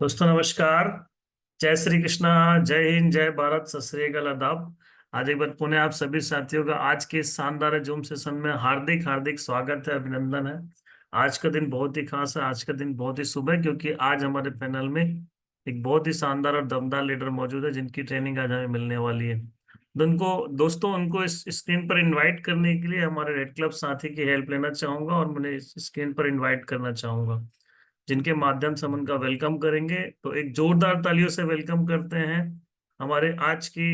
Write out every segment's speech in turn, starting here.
दोस्तों नमस्कार। जय श्री कृष्णा। जय हिंद, जय भारत, सत श्री अकाल, आदाब। आज एक बार पुनः आप सभी साथियों का आज के इस शानदार जूम सेशन में हार्दिक हार्दिक स्वागत है, अभिनंदन है। आज का दिन बहुत ही खास है, आज का दिन बहुत ही शुभ है, क्योंकि आज हमारे पैनल में एक बहुत ही शानदार और दमदार लीडर मौजूद है, जिनकी ट्रेनिंग आज हमें मिलने वाली है। तो उनको इस स्क्रीन पर इनवाइट करने के लिए हमारे रेड क्लब साथी की हेल्प लेना चाहूंगा और उन्हें इस स्क्रीन पर इनवाइट करना चाहूंगा, जिनके माध्यम से हम उनका वेलकम करेंगे। तो एक जोरदार तालियों से वेलकम करते हैं हमारे आज की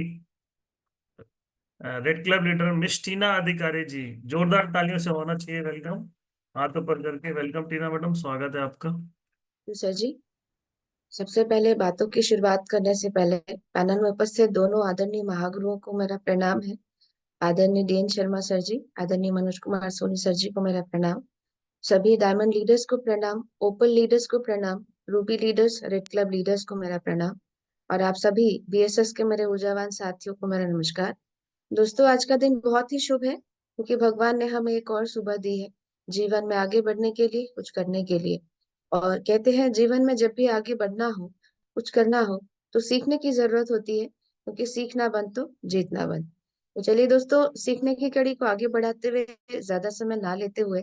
रेड क्लब लीडर मिस टीना अधिकारी जी। जोरदार तालियों से होना चाहिए वेलकम। हाथ ऊपर करके वेलकम टीना मैडम, स्वागत है आपका। तो सर जी, सबसे पहले बातों की शुरुआत करने से पहले पैनल में उपस्थित दोनों आदरणीय महागुरुओं को मेरा प्रणाम है। आदरणीय डीएन शर्मा सर जी, आदरणीय मनोज कुमार सोनी सर जी को मेरा प्रणाम। सभी डायमंड लीडर्स को प्रणाम, ओपल लीडर्स को प्रणाम, Ruby leaders, red club leaders को मेरा प्रणाम, और आप सभी बीएसएस के मेरे ऊर्जावान साथियों को मेरा नमस्कार। दोस्तों, आज का दिन बहुत ही शुभ है क्योंकि भगवान ने हमें एक और सुबह दी है जीवन में आगे बढ़ने के लिए, कुछ करने के लिए। और कहते हैं जीवन में जब भी आगे बढ़ना हो, कुछ करना हो, तो सीखने की जरूरत होती है, क्योंकि सीखना बंद तो जीतना बंद। तो चलिए दोस्तों, सीखने की कड़ी को आगे बढ़ाते हुए, ज्यादा समय ना लेते हुए,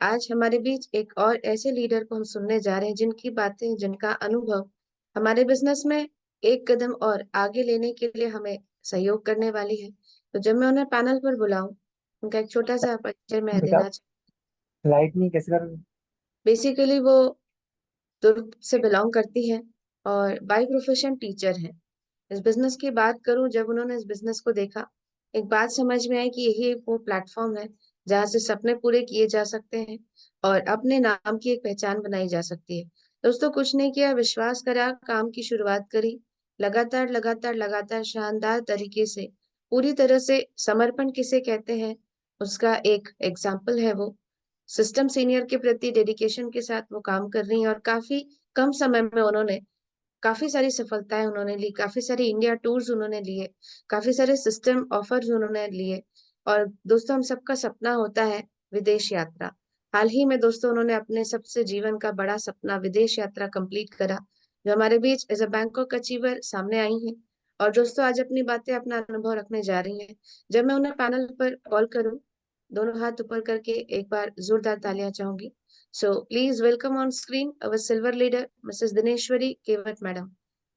आज हमारे बीच एक और ऐसे लीडर को हम सुनने जा रहे हैं जिनकी बातें, जिनका अनुभव हमारे बिजनेस में एक कदम और आगे लेने के लिए हमें सहयोग करने वाली है। तो जब मैं उन्हें पैनल पर बुलाऊं, उनका एक छोटा सा परिचय मैं बेटा, देना चाहूँ। लाइट नहीं कैसे कर। बेसिकली वो दुर्ग से बिलोंग करती है और बाय प्रोफेशन टीचर है। इस बिजनेस की बात करूं, जब उन्होंने इस बिजनेस को देखा, एक बात समझ में आई कि यही वो प्लेटफॉर्म है जहां से सपने पूरे किए जा सकते हैं और अपने नाम की एक पहचान बनाई जा सकती है। दोस्तों, कुछ नहीं किया, विश्वास करा, काम की शुरुआत करी, लगातार लगातार लगातार शानदार तरीके से, पूरी तरह से समर्पण किसे कहते हैं, उसका एक एग्जाम्पल है वो। सिस्टम सीनियर के प्रति डेडिकेशन के साथ वो काम कर रही हैं और काफी कम समय में उन्होंने काफी सारी सफलताएं उन्होंने ली, काफी सारी इंडिया टूर्स उन्होंने लिए, काफी सारे सिस्टम ऑफर्स उन्होंने लिए। और दोस्तों, हम सबका सपना होता है विदेश यात्रा। हाल ही में दोस्तों, उन्होंने अपने सबसे जीवन का बड़ा सपना विदेश यात्रा कंप्लीट करा, जो हमारे बीच एज अ बैंकॉक अचीवर सामने आई हैं। और दोस्तों, आज अपनी बातें, अपना अनुभव रखने जा रही हैं। जब मैं उन्हें पैनल पर कॉल करूं, दोनों हाथ ऊपर करके एक बार जोरदार तालियां चाहूंगी। So please welcome on screen our silver leader, Mrs. Dineshwari Kewat madam.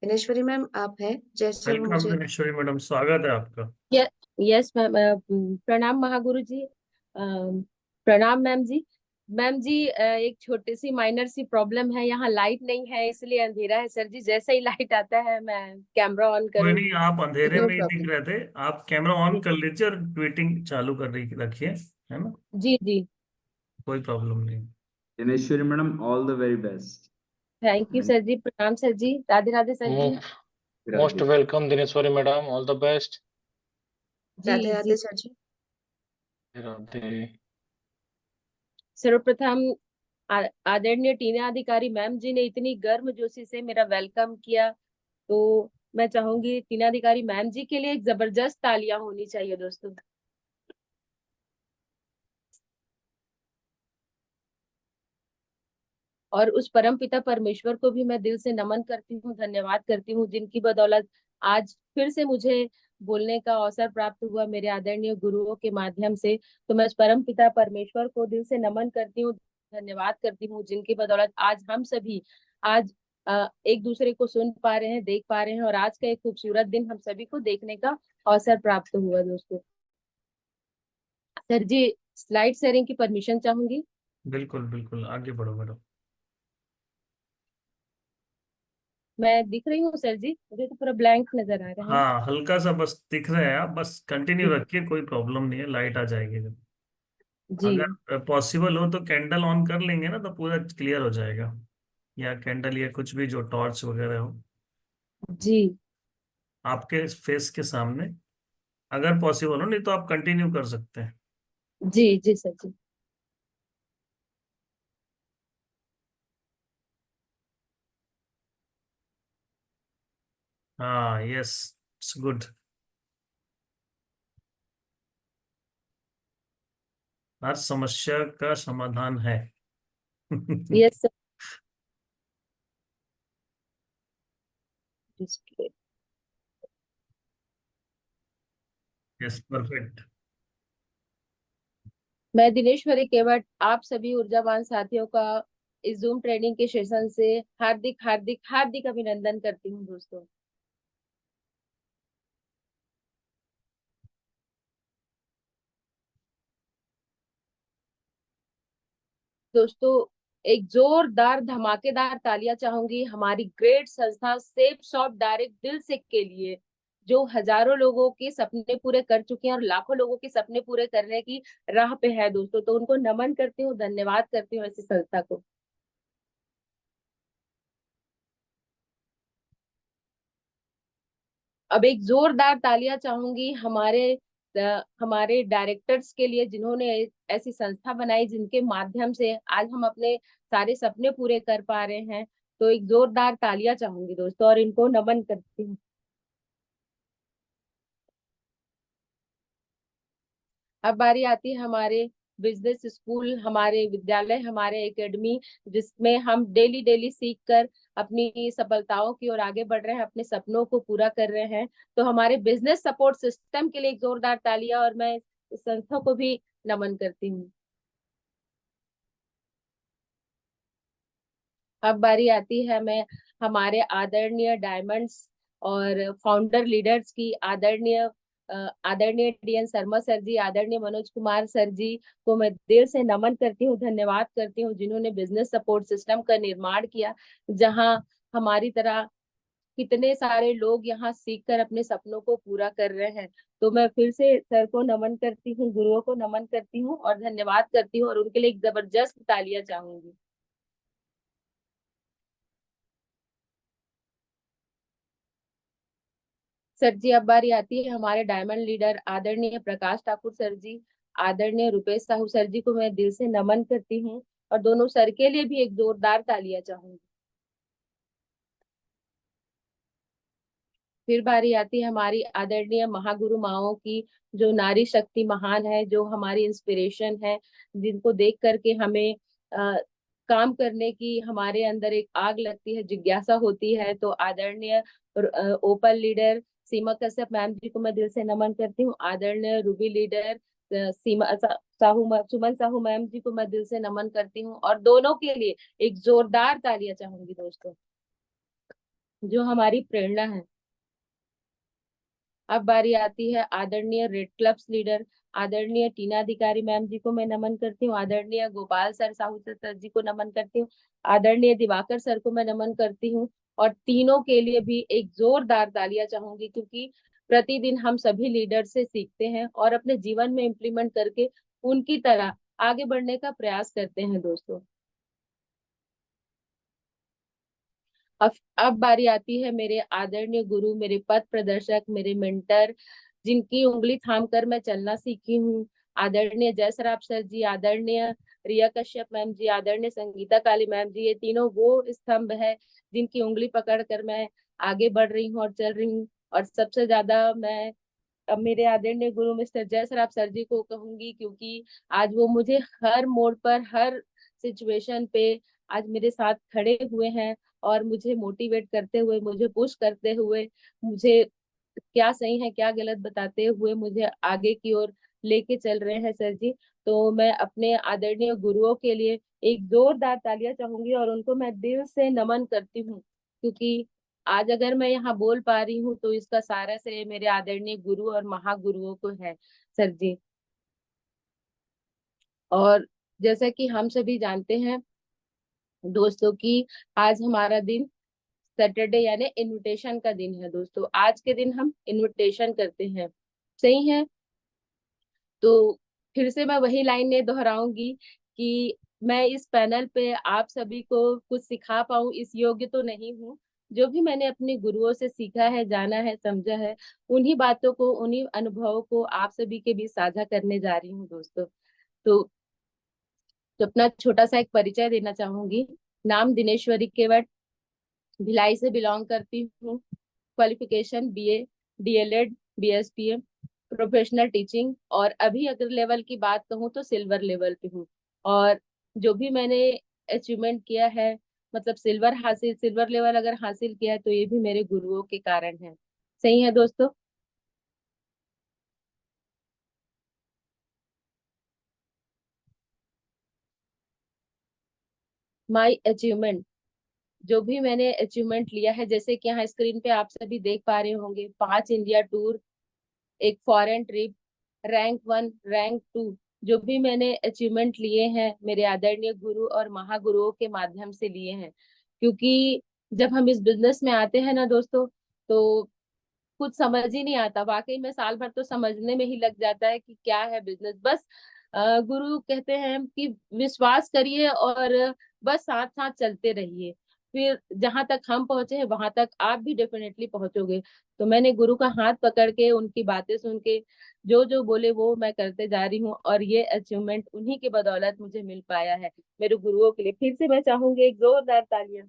Dineshwari ma'am, आप हैं जैसे वो वेलकम मुझे। दिनेश्वरी मैडम, स्वागत है आपका। य- यस मैम। प्रणाम महागुरु जी। प्रणाम मैम जी। मैम जी, एक छोटी सी माइनर सी प्रॉब्लम है, यहाँ लाइट नहीं है इसलिए अंधेरा है सर जी। जैसे ही लाइट आता है मैं कैमरा ऑन कोई करूंगी। नहीं, आप अंधेरे नो में ही दिख प्रॉब्लम। रहे थे। आप कैमरा ऑन जी कर लीजिए और ट्वीटिंग चालू कर रखिए, है ना। जी जी। कोई प्रॉब्लम नहीं। Dineshwari madam, all the very best. Thank you And sir ji, प्रणाम sir ji, Radhe Radhe sir ji. Most Radhe. Welcome Dineshwari madam, all the best. Ji Radhe ji. Radhe sir ji. Radhe. सर्वप्रथम आदरणीय टीना अधिकारी मैम जी ने इतनी गर्मजोशी से मेरा वेलकम किया, तो मैं चाहूंगी टीना अधिकारी मैम जी के लिए एक जबरदस्त तालियां होनी चाहिए दोस्तों। और उस परम पिता परमेश्वर को भी मैं दिल से नमन करती हूँ, धन्यवाद करती हूँ, जिनकी बदौलत आज फिर से मुझे बोलने का अवसर प्राप्त हुआ मेरे आदरणीय गुरुओं के माध्यम से। तो मैं उस परम पिता परमेश्वर को दिल से नमन करती हूँ, धन्यवाद करती हूँ, जिनकी बदौलत आज हम सभी आज एक दूसरे को सुन पा रहे हैं, देख पा रहे हैं, और आज का एक खूबसूरत दिन हम सभी को देखने का अवसर प्राप्त हुआ दोस्तों। सर जी, स्लाइड शेयरिंग की परमिशन चाहूंगी। बिल्कुल बिल्कुल, आगे बढ़ो मैडम। मैं दिख रही हूँ सर जी? मुझे तो पूरा ब्लैंक नजर आ रहा है। हाँ, हल्का सा बस दिख रहे हैं आप, बस कंटिन्यू जी रखिए, कोई प्रॉब्लम नहीं है, लाइट आ जाएगी जब। जी अगर पॉसिबल हो तो कैंडल ऑन कर लेंगे ना, तो पूरा क्लियर हो जाएगा। या कैंडल या कुछ भी जो टॉर्च वगैरह हो जी आपके फेस के सामने, अगर पॉसिबल हो, नहीं तो आप कंटिन्यू कर सकते हैं। जी जी सर जी। हाँ, यस, इट्स गुड। हर समस्या का yes sir. Display. Yes, perfect. मैं दिनेश्वरी केवट आप सभी ऊर्जावान साथियों का इस जूम ट्रेनिंग के सेशन से हार्दिक हार्दिक हार्दिक अभिनंदन करती हूँ दोस्तों। दोस्तों एक जोरदार धमाकेदार तालियां चाहूंगी हमारी ग्रेट संस्था सेफ शॉप डायरेक्ट दिल से के लिए, जो हजारों लोगों के सपने पूरे कर चुके हैं और लाखों लोगों के सपने पूरे करने की राह पे है दोस्तों। तो उनको नमन करती हूँ, धन्यवाद करती हूँ ऐसी संस्था को। अब एक जोरदार तालियां चाहूंगी हमारे डायरेक्टर्स के लिए, जिन्होंने ऐसी संस्था बनाई जिनके माध्यम से आज हम अपने सारे सपने पूरे कर पा रहे हैं। तो एक जोरदार तालियां चाहूंगी दोस्तों और इनको नमन करती हूँ। अब बारी आती है हमारे बिजनेस स्कूल, हमारे विद्यालय, हमारे एकेडमी, जिसमें हम डेली डेली सीख कर अपनी सफलताओं की ओर आगे बढ़ रहे हैं, अपने सपनों को पूरा कर रहे हैं। तो हमारे बिजनेस सपोर्ट सिस्टम के लिए एक जोरदार तालियां, और मैं इस संस्था को भी नमन करती हूँ। अब बारी आती है मैं हमारे आदरणीय डायमंड्स और फाउंडर लीडर्स की, आदरणीय डीएन शर्मा सर जी, आदरणीय मनोज कुमार सर जी को मैं दिल से नमन करती हूँ, धन्यवाद करती हूँ, जिन्होंने बिजनेस सपोर्ट सिस्टम का निर्माण किया, जहां हमारी तरह कितने सारे लोग यहाँ सीख कर अपने सपनों को पूरा कर रहे हैं। तो मैं फिर से सर को नमन करती हूँ, गुरुओं को नमन करती हूँ और धन्यवाद करती हूँ, और उनके लिए एक जबरदस्त तालियां चाहूंगी। सर जी अब बारी आती है हमारे डायमंड लीडर आदरणीय प्रकाश ठाकुर सर जी, आदरणीय रुपेश साहू सर जी को मैं दिल से नमन करती हूँ, और दोनों सर के लिए भी एक जोरदार तालियां चाहूंगी। फिर बारी आती है हमारी आदरणीय महागुरु माओ की, जो नारी शक्ति महान है, जो हमारी इंस्पिरेशन है, जिनको देख करके हमें काम करने की हमारे अंदर एक आग लगती है, जिज्ञासा होती है। तो आदरणीय ओपल लीडर सीमा कश्यप मैम जी को मैं दिल से नमन करती हूँ, आदरणीय रूबी लीडर सुमन साहू मैम जी को मैं दिल से नमन करती हूँ, और दोनों के लिए एक जोरदार तालियां चाहूंगी दोस्तों, जो हमारी प्रेरणा है। अब बारी आती है आदरणीय रेड क्लब्स लीडर, आदरणीय टीना अधिकारी मैम जी को मैं नमन करती हूँ, आदरणीय गोपाल सर साहू सर जी को नमन करती हूँ, आदरणीय दिवाकर सर को मैं नमन करती हूँ, और तीनों के लिए भी एक जोरदार तालियां चाहूंगी, क्योंकि प्रतिदिन हम सभी लीडर से सीखते हैं और अपने जीवन में इम्प्लीमेंट करके उनकी तरह आगे बढ़ने का प्रयास करते हैं दोस्तों। अब बारी आती है मेरे आदरणीय गुरु, मेरे पथ प्रदर्शक, मेरे मेंटर, जिनकी उंगली थाम कर मैं चलना सीखी हूँ, आदरणीय जय सराफ सर जी, आदरणीय रिया कश्यप मैम जी, आदरणीय संगीता काली मैम जी। ये तीनों वो स्तंभ है जिनकी उंगली पकड़ कर मैं आगे बढ़ रही हूँ और चल रही हूँ। और सबसे ज्यादा मैं अब मेरे आदरणीय गुरु मिस्टर जय सराफ सर जी को कहूंगी, क्योंकि आज वो मुझे हर मोड़ पर, हर सिचुएशन पे आज मेरे साथ खड़े हुए हैं, और मुझे मोटिवेट करते हुए, मुझे पुश करते हुए, मुझे क्या सही है क्या गलत बताते हुए मुझे आगे की ओर लेके चल रहे हैं सर जी। तो मैं अपने आदरणीय गुरुओं के लिए एक जोरदार तालियां चाहूंगी, और उनको मैं दिल से नमन करती हूँ, क्योंकि आज अगर मैं यहाँ बोल पा रही हूँ तो इसका सारा श्रेय मेरे आदरणीय गुरु और महागुरुओं को है सर जी। और जैसा कि हम सभी जानते हैं दोस्तों कि आज हमारा दिन सैटरडे यानी इनविटेशन का दिन है दोस्तों। आज के दिन हम इनविटेशन करते हैं, सही है। तो फिर से मैं वही लाइनें दोहराऊंगी कि मैं इस पैनल पे आप सभी को कुछ सिखा पाऊं इस योग्य तो नहीं हूँ। जो भी मैंने अपने गुरुओं से सीखा है, जाना है, समझा है, उन्हीं बातों को, उन्हीं अनुभवों को आप सभी के बीच साझा करने जा रही हूँ दोस्तों। तो अपना छोटा सा एक परिचय देना चाहूंगी। नाम दिनेश्वरी केवट, भिलाई से बिलोंग करती हूँ। Qualification BA, DLEd, BSPM, professional teaching, और अभी अगर लेवल की बात कहूँ तो सिल्वर लेवल पे हूँ। और जो भी मैंने अचीवमेंट किया है मतलब सिल्वर लेवल अगर हासिल किया है तो ये भी मेरे गुरुओं के कारण है। सही है दोस्तों। माई अचीवमेंट, जो भी मैंने अचीवमेंट लिया है, जैसे कि यहाँ स्क्रीन पे आप सभी देख पा रहे होंगे, 5 इंडिया टूर, एक फॉरेन ट्रिप, रैंक 1, रैंक 2, जो भी मैंने अचीवमेंट लिए हैं मेरे आदरणीय गुरु और महागुरुओं के माध्यम से लिए हैं। क्योंकि जब हम इस बिजनेस में आते हैं ना दोस्तों, तो कुछ समझ ही नहीं आता। वाकई में साल भर तो समझने में ही लग जाता है कि क्या है बिजनेस। बस गुरु कहते हैं कि विश्वास करिए और बस साथ साथ चलते रहिए, फिर जहां तक हम पहुंचे हैं वहां तक आप भी डेफिनेटली पहुंचोगे। तो मैंने गुरु का हाथ पकड़ के, उनकी बातें सुन के, जो जो बोले वो मैं करते जा रही हूँ, और ये अचीवमेंट उन्हीं की बदौलत मुझे मिल पाया है। मेरे गुरुओं के लिए फिर से मैं चाहूंगी एक जोरदार तालियां।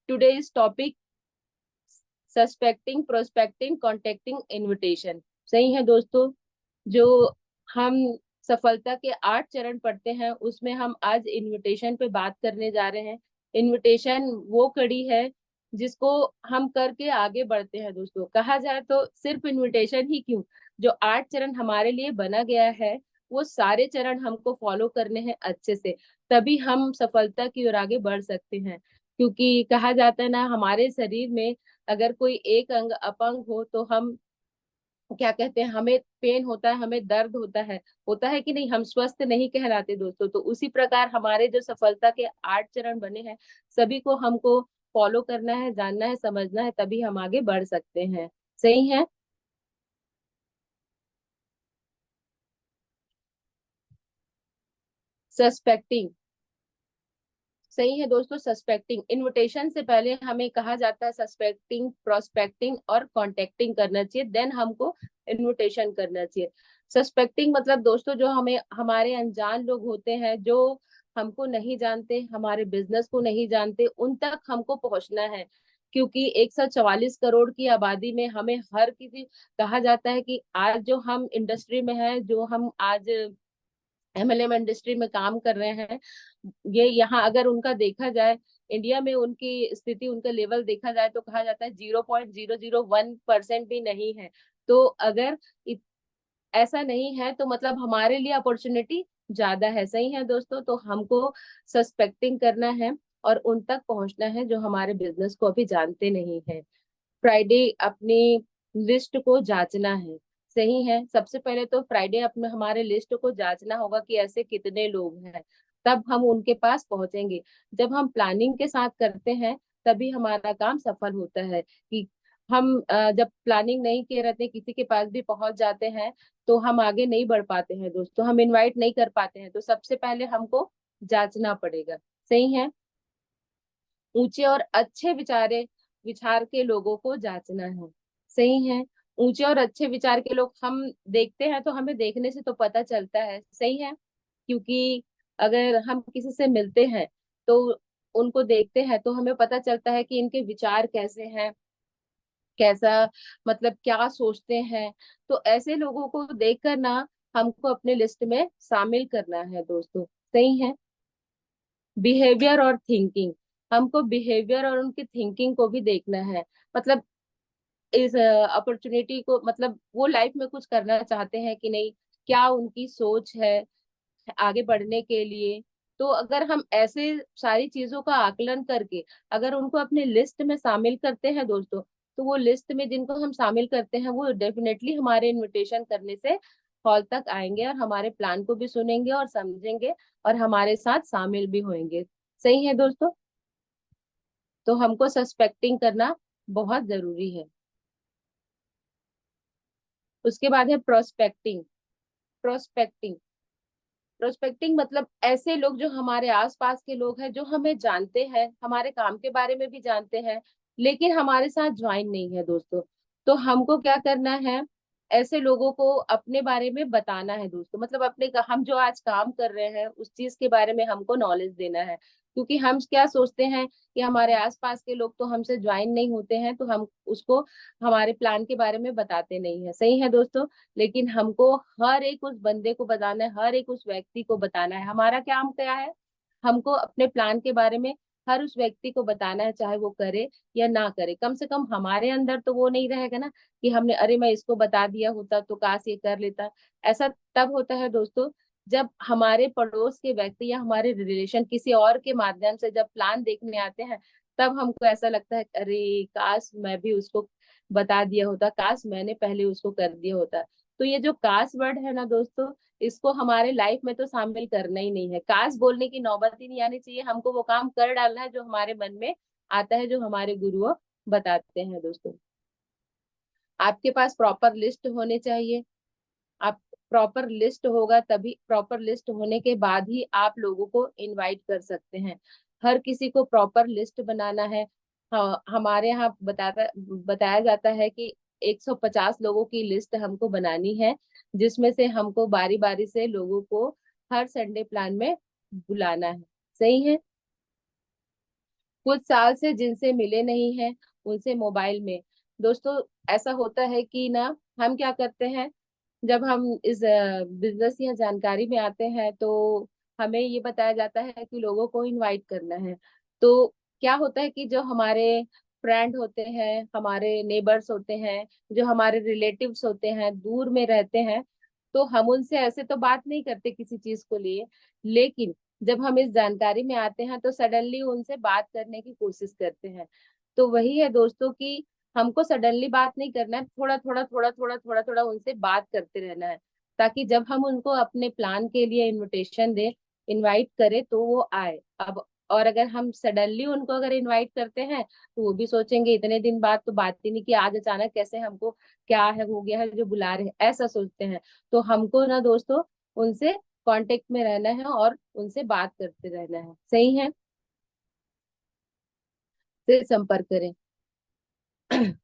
Today's topic, suspecting, prospecting, contacting, invitation. सही है दोस्तों। जो हम सफलता के 8 चरण पढ़ते हैं, उसमें हम आज इनविटेशन पे बात करने जा रहे हैं। इनविटेशन वो कड़ी है जिसको हम करके आगे बढ़ते हैं दोस्तों। कहा जाए तो सिर्फ इनविटेशन ही क्यों, जो 8 चरण हमारे लिए बना गया है, वो सारे चरण हमको फॉलो करने हैं अच्छे से, तभी हम सफलता की ओर आगे बढ़ सकते हैं। क्योंकि कहा जाता है ना, हमारे शरीर में अगर कोई एक अंग अपंग हो तो हम क्या कहते हैं, हमें पेन होता है, हमें दर्द होता है कि नहीं, हम स्वस्थ नहीं कहलाते दोस्तों। तो उसी प्रकार हमारे जो सफलता के 8 चरण बने हैं, सभी को हमको फॉलो करना है, जानना है, समझना है, तभी हम आगे बढ़ सकते हैं। सही है। सस्पेक्टिंग, सही है दोस्तों। सस्पेक्टिंग, इनविटेशन से पहले हमें कहा जाता है सस्पेक्टिंग, प्रोस्पेक्टिंग और कॉन्टेक्टिंग करना चाहिए, देन हमको इनविटेशन करना चाहिए। सस्पेक्टिंग मतलब दोस्तों, जो हमें, हमारे अनजान लोग होते हैं, जो हमको नहीं जानते, हमारे बिजनेस को नहीं जानते, उन तक हमको पहुंचना है। क्योंकि 144 करोड़ की आबादी में हमें हर किसी, कहा जाता है कि आज जो हम इंडस्ट्री में है, जो हम आज एमएलएम इंडस्ट्री में काम कर रहे हैं, ये यहाँ अगर उनका देखा जाए, इंडिया में उनकी स्थिति, उनका लेवल देखा जाए, तो कहा जाता है 0.001% भी नहीं है। तो अगर ऐसा नहीं है तो मतलब हमारे लिए अपॉर्चुनिटी ज्यादा है। सही है दोस्तों। तो हमको सस्पेक्टिंग करना है और उन तक पहुंचना है जो हमारे बिजनेस को अभी जानते नहीं है। फ्राइडे अपनी लिस्ट को जांचना है। सही है। सबसे पहले तो फ्राइडे अपने हमारे लिस्ट को जांचना होगा कि ऐसे कितने लोग हैं, तब हम उनके पास पहुंचेंगे। जब हम प्लानिंग के साथ करते हैं तभी हमारा काम सफल होता है। कि हम जब प्लानिंग नहीं किए रहते, किसी के पास भी पहुंच जाते हैं, तो हम आगे नहीं बढ़ पाते हैं दोस्तों, हम इनवाइट नहीं कर पाते हैं। तो सबसे पहले हमको जांचना पड़ेगा। सही है। ऊंचे और अच्छे विचार के लोगों को जांचना है। सही है। ऊंचे और अच्छे विचार के लोग हम देखते हैं तो हमें देखने से तो पता चलता है। सही है। क्योंकि अगर हम किसी से मिलते हैं तो उनको देखते हैं तो हमें पता चलता है कि इनके विचार कैसे हैं, कैसा, मतलब क्या सोचते हैं। तो ऐसे लोगों को देखकर ना हमको अपने लिस्ट में शामिल करना है दोस्तों। सही है। बिहेवियर और थिंकिंग, हमको बिहेवियर और उनकी थिंकिंग को भी देखना है। मतलब इस अपॉर्चुनिटी को, मतलब वो लाइफ में कुछ करना चाहते हैं कि नहीं, क्या उनकी सोच है आगे बढ़ने के लिए। तो अगर हम ऐसे सारी चीजों का आकलन करके अगर उनको अपने लिस्ट में शामिल करते हैं दोस्तों, तो वो लिस्ट में जिनको हम शामिल करते हैं वो डेफिनेटली हमारे इनविटेशन करने से हॉल तक आएंगे और हमारे प्लान को भी सुनेंगे और समझेंगे और हमारे साथ शामिल भी होंगे। सही है दोस्तों। तो हमको सस्पेक्टिंग करना बहुत जरूरी है। उसके बाद है प्रोस्पेक्टिंग। प्रोस्पेक्टिंग, प्रोस्पेक्टिंग मतलब ऐसे लोग जो हमारे आसपास के लोग हैं, जो हमें जानते हैं, हमारे काम के बारे में भी जानते हैं, लेकिन हमारे साथ ज्वाइन नहीं है दोस्तों। तो हमको क्या करना है, ऐसे लोगों को अपने बारे में बताना है दोस्तों, मतलब हम जो आज काम कर रहे हैं उस चीज के बारे में हमको नॉलेज देना है। क्योंकि हम क्या सोचते हैं कि हमारे आसपास के लोग तो हमसे ज्वाइन नहीं होते हैं, तो हम उसको हमारे प्लान के बारे में बताते नहीं है। सही है दोस्तों। लेकिन हमको हर एक उस बंदे को बताना है, हर एक उस व्यक्ति को बताना है। हमारा काम क्या है, हमको अपने प्लान के बारे में हर उस व्यक्ति को बताना है, चाहे वो करे या ना करे। कम से कम हमारे अंदर तो वो नहीं रहेगा ना कि हमने अरे मैं इसको बता दिया होता तो काश ये कर लेता। ऐसा तब होता है दोस्तों जब हमारे पड़ोस के व्यक्ति या हमारे रिलेशन किसी और के माध्यम से जब प्लान देखने आते हैं, तब हमको ऐसा लगता है अरे काश मैं भी उसको बता दिया होता, काश मैंने पहले उसको कर दिया होता। तो ये जो काश वर्ड है ना दोस्तों, इसको हमारे लाइफ में तो शामिल करना ही नहीं है। काश बोलने की नौबत ही नहीं आनी चाहिए। हमको वो काम कर डालना है जो हमारे मन में आता है, जो हमारे गुरुओं बताते हैं दोस्तों। आपके पास प्रॉपर लिस्ट होने चाहिए। आप प्रॉपर लिस्ट होगा तभी, प्रॉपर लिस्ट होने के बाद ही आप लोगों को इनवाइट कर सकते हैं। हर किसी को प्रॉपर लिस्ट बनाना है। हाँ, हमारे यहाँ बताया जाता है कि 150 लोगों की लिस्ट हमको बनानी है, जिसमें से हमको बारी बारी से लोगों को हर संडे प्लान में बुलाना है। सही है। कुछ साल से जिनसे मिले नहीं हैं उनसे मोबाइल में। दोस्तों ऐसा होता है कि ना, हम क्या करते हैं, जब हम इस बिजनेस या जानकारी में आते हैं तो हमें ये बताया जाता है कि लोगों को इनवाइट करना है। तो क्या होता है कि जो हमारे फ्रेंड होते हैं, हमारे नेबर्स होते हैं, जो हमारे रिलेटिव्स होते हैं, दूर में रहते हैं, तो हम उनसे ऐसे तो बात नहीं करते किसी चीज को लिए। लेकिन जब हम इस जानकारी में आते हैं तो सडनली उनसे बात करने की कोशिश करते हैं। तो वही है दोस्तों कि हमको सडनली बात नहीं करना है, थोड़ा थोड़ा थोड़ा थोड़ा थोड़ा थोड़ा उनसे बात करते रहना है, ताकि जब हम उनको अपने प्लान के लिए इनविटेशन दे, इनवाइट करें, तो वो आए। अब और अगर हम सडनली उनको अगर इनवाइट करते हैं तो वो भी सोचेंगे इतने दिन बाद तो बात ही नहीं की, आज अचानक कैसे हमको क्या है हो गया है जो बुला रहे हैं, ऐसा सोचते हैं। तो हमको ना दोस्तों उनसे कांटेक्ट में रहना है और उनसे बात करते रहना है। सही है। फिर संपर्क करें।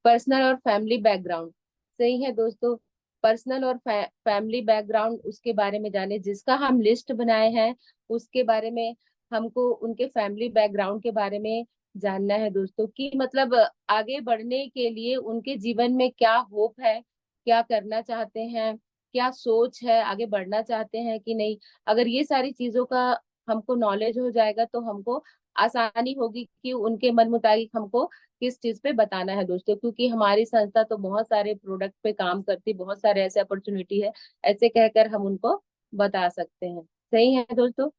पर्सनल और फैमिली बैकग्राउंड। सही है दोस्तों। पर्सनल और फैमिली बैकग्राउंड उसके बारे में जाने जिसका हम लिस्ट बनाए हैं, उसके बारे में हमको उनके फैमिली बैकग्राउंड के बारे में जानना है दोस्तों, कि मतलब आगे बढ़ने के लिए उनके जीवन में क्या होप है, क्या करना चाहते हैं, क्या सोच है, आगे बढ़ना चाहते हैं कि नहीं। अगर ये सारी चीजों का हमको नॉलेज हो जाएगा तो हमको आसानी होगी कि उनके मन मुताबिक हमको किस चीज पे बताना है दोस्तों। क्योंकि हमारी संस्था तो बहुत सारे प्रोडक्ट पे काम करती, बहुत सारे ऐसे अपॉर्चुनिटी है, ऐसे कहकर हम उनको बता सकते हैं। सही है दोस्तों।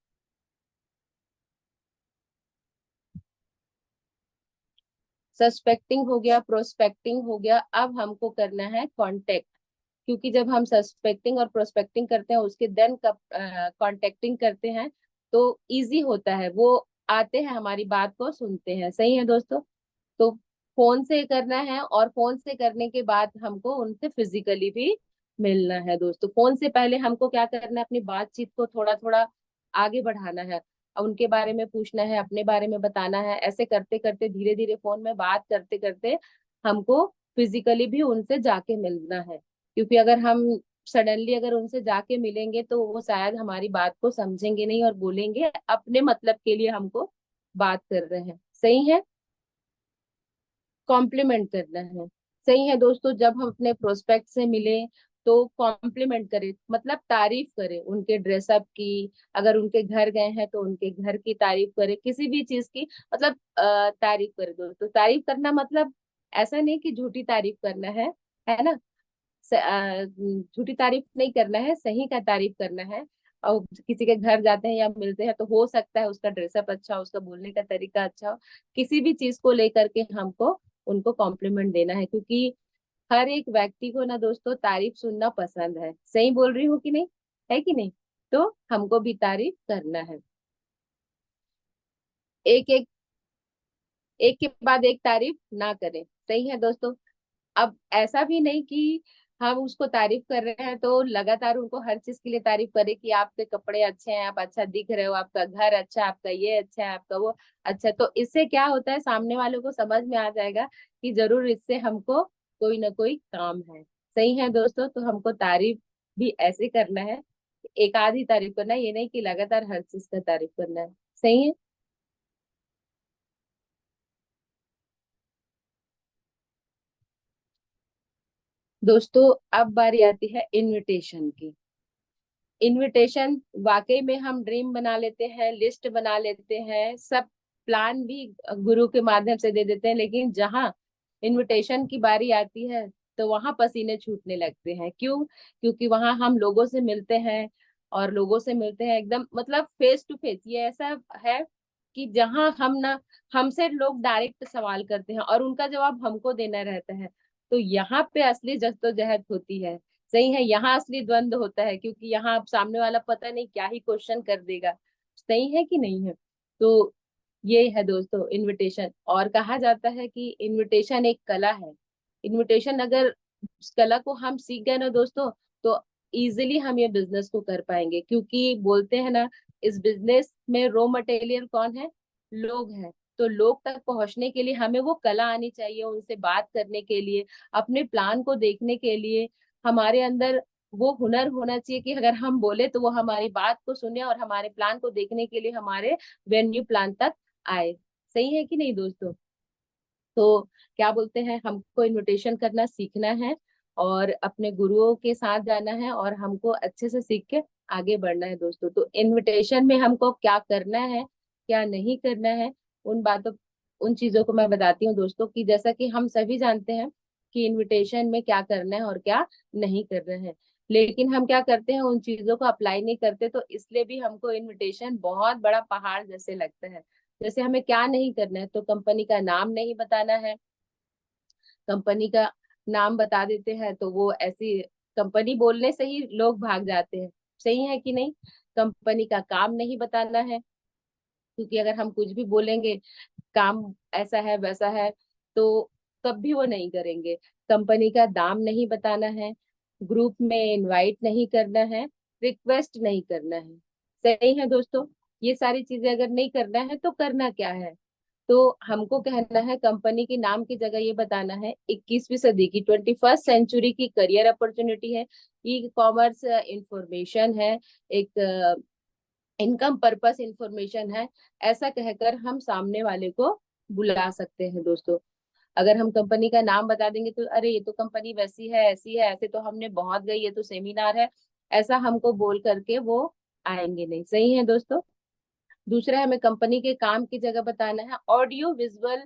सस्पेक्टिंग हो गया, प्रोस्पेक्टिंग हो गया, अब हमको करना है कांटेक्ट। क्योंकि जब हम सस्पेक्टिंग और प्रोस्पेक्टिंग करते हैं उसके देन कांटेक्टिंग करते हैं तो इजी होता है, वो आते हैं हमारी बात को सुनते हैं। सही है दोस्तों। तो फोन से करना है, और फोन से करने के बाद हमको उनसे फिजिकली भी मिलना है दोस्तों। फोन से पहले हमको क्या करना है, अपनी बातचीत को थोड़ा थोड़ा आगे बढ़ाना है, उनके बारे में पूछना है, अपने बारे में बताना है। ऐसे करते करते धीरे धीरे फोन में बात करते करते हमको फिजिकली भी उनसे जाके मिलना है। क्योंकि अगर हम सडनली अगर उनसे जाके मिलेंगे तो वो शायद हमारी बात को समझेंगे नहीं और बोलेंगे अपने मतलब के लिए हमको बात कर रहे हैं। सही है। कॉम्प्लीमेंट करना है। सही है दोस्तों। जब हम अपने प्रोस्पेक्ट से मिले तो कॉम्प्लीमेंट करें, मतलब तारीफ करें उनके ड्रेसअप की। अगर उनके घर गए हैं तो उनके घर की तारीफ करें, किसी भी चीज की मतलब तारीफ करें दोस्तों। तारीफ करना मतलब ऐसा नहीं कि झूठी तारीफ करना है ना। झूठी तारीफ नहीं करना है, सही का तारीफ करना है। और किसी के घर जाते हैं या मिलते हैं तो हो सकता है उसका ड्रेसअप अच्छा हो, उसका बोलने का तरीका अच्छा हो, किसी भी चीज को लेकर के हमको उनको कॉम्प्लीमेंट देना है। क्योंकि हर एक व्यक्ति को ना दोस्तों तारीफ सुनना पसंद है। सही बोल रही हूँ कि नहीं, है कि नहीं। तो हमको भी तारीफ करना है। एक एक एक के बाद एक तारीफ ना करें। सही है दोस्तों। अब ऐसा भी नहीं कि हम उसको तारीफ कर रहे हैं तो लगातार उनको हर चीज के लिए तारीफ करें कि आपके कपड़े अच्छे हैं, आप अच्छा दिख रहे हो, आपका घर अच्छा है, आपका ये अच्छा है, आपका वो अच्छा है। तो इससे क्या होता है, सामने वालों को समझ में आ जाएगा कि जरूर इससे हमको कोई ना कोई काम है। सही है दोस्तों। तो हमको तारीफ भी ऐसे करना है, एक आधी तारीफ करना है, ये नहीं कि लगातार हर चीज का तारीफ करना है। सही है। दोस्तों अब बारी आती है इनविटेशन की। इनविटेशन वाकई में हम ड्रीम बना लेते हैं, लिस्ट बना लेते हैं, सब प्लान भी गुरु के माध्यम से दे देते हैं, लेकिन जहां इनविटेशन की बारी आती है तो वहां पसीने छूटने लगते हैं। क्यों? क्योंकि वहां हम लोगों से मिलते हैं, और लोगों से मिलते हैं एकदम मतलब फेस टू फेस। ये ऐसा है कि जहां हम ना, हमसे लोग डायरेक्ट सवाल करते हैं और उनका जवाब हमको देना रहता है। तो यहाँ पे असली जद्दोजहद होती है। सही है, यहाँ असली द्वंद होता है, क्योंकि यहाँ आप सामने वाला पता नहीं क्या ही क्वेश्चन कर देगा। सही है कि नहीं है? तो ये है दोस्तों इनविटेशन। और कहा जाता है कि इनविटेशन एक कला है। इनविटेशन अगर उस कला को हम सीख गए ना दोस्तों, तो इजीली हम ये बिजनेस को कर पाएंगे। क्योंकि बोलते हैं ना, इस बिजनेस में रॉ मटेरियल कौन है? लोग हैं। तो लोग तक पहुंचने के लिए हमें वो कला आनी चाहिए, उनसे बात करने के लिए, अपने प्लान को देखने के लिए हमारे अंदर वो हुनर होना चाहिए कि अगर हम बोले तो वो हमारी बात को सुने और हमारे प्लान को देखने के लिए हमारे वेन्यू प्लान तक आए। सही है कि नहीं दोस्तों? तो क्या बोलते हैं, हमको इनविटेशन करना सीखना है और अपने गुरुओं के साथ जाना है और हमको अच्छे से सीख के आगे बढ़ना है दोस्तों। तो इनविटेशन में हमको क्या करना है, क्या नहीं करना है, उन बातों, उन चीजों को मैं बताती हूँ दोस्तों। कि जैसा कि हम सभी जानते हैं कि इनविटेशन में क्या करना है और क्या नहीं करना है, लेकिन हम क्या करते हैं, उन चीजों को अप्लाई नहीं करते। तो इसलिए भी हमको इनविटेशन बहुत बड़ा पहाड़ जैसे लगता है। जैसे हमें क्या नहीं करना है, तो कंपनी का नाम नहीं बताना है। कंपनी का नाम बता देते हैं तो वो ऐसी, कंपनी बोलने से ही लोग भाग जाते हैं। सही है कि नहीं? कंपनी का काम नहीं बताना है, क्योंकि अगर हम कुछ भी बोलेंगे, काम ऐसा है वैसा है, तो कब भी वो नहीं करेंगे। कंपनी का दाम नहीं बताना है, ग्रुप में इनवाइट नहीं करना है, रिक्वेस्ट नहीं करना है। सही है दोस्तों। ये सारी चीजें अगर नहीं करना है तो करना क्या है? तो हमको कहना है, कंपनी के नाम की जगह ये बताना है 21वीं सदी की, 21st सेंचुरी की करियर अपॉर्चुनिटी है, ई कॉमर्स इंफॉर्मेशन है, एक इनकम पर्पस इंफॉर्मेशन है। ऐसा कहकर हम सामने वाले को बुला सकते हैं दोस्तों। अगर हम कंपनी का नाम बता देंगे तो अरे ये तो कंपनी वैसी है, ऐसी है, ऐसे तो हमने बहुत गई, ये तो सेमिनार है, ऐसा हमको बोल करके वो आएंगे नहीं। सही है दोस्तों। दूसरा, हमें कंपनी के काम की जगह बताना है। ऑडियो विजुअल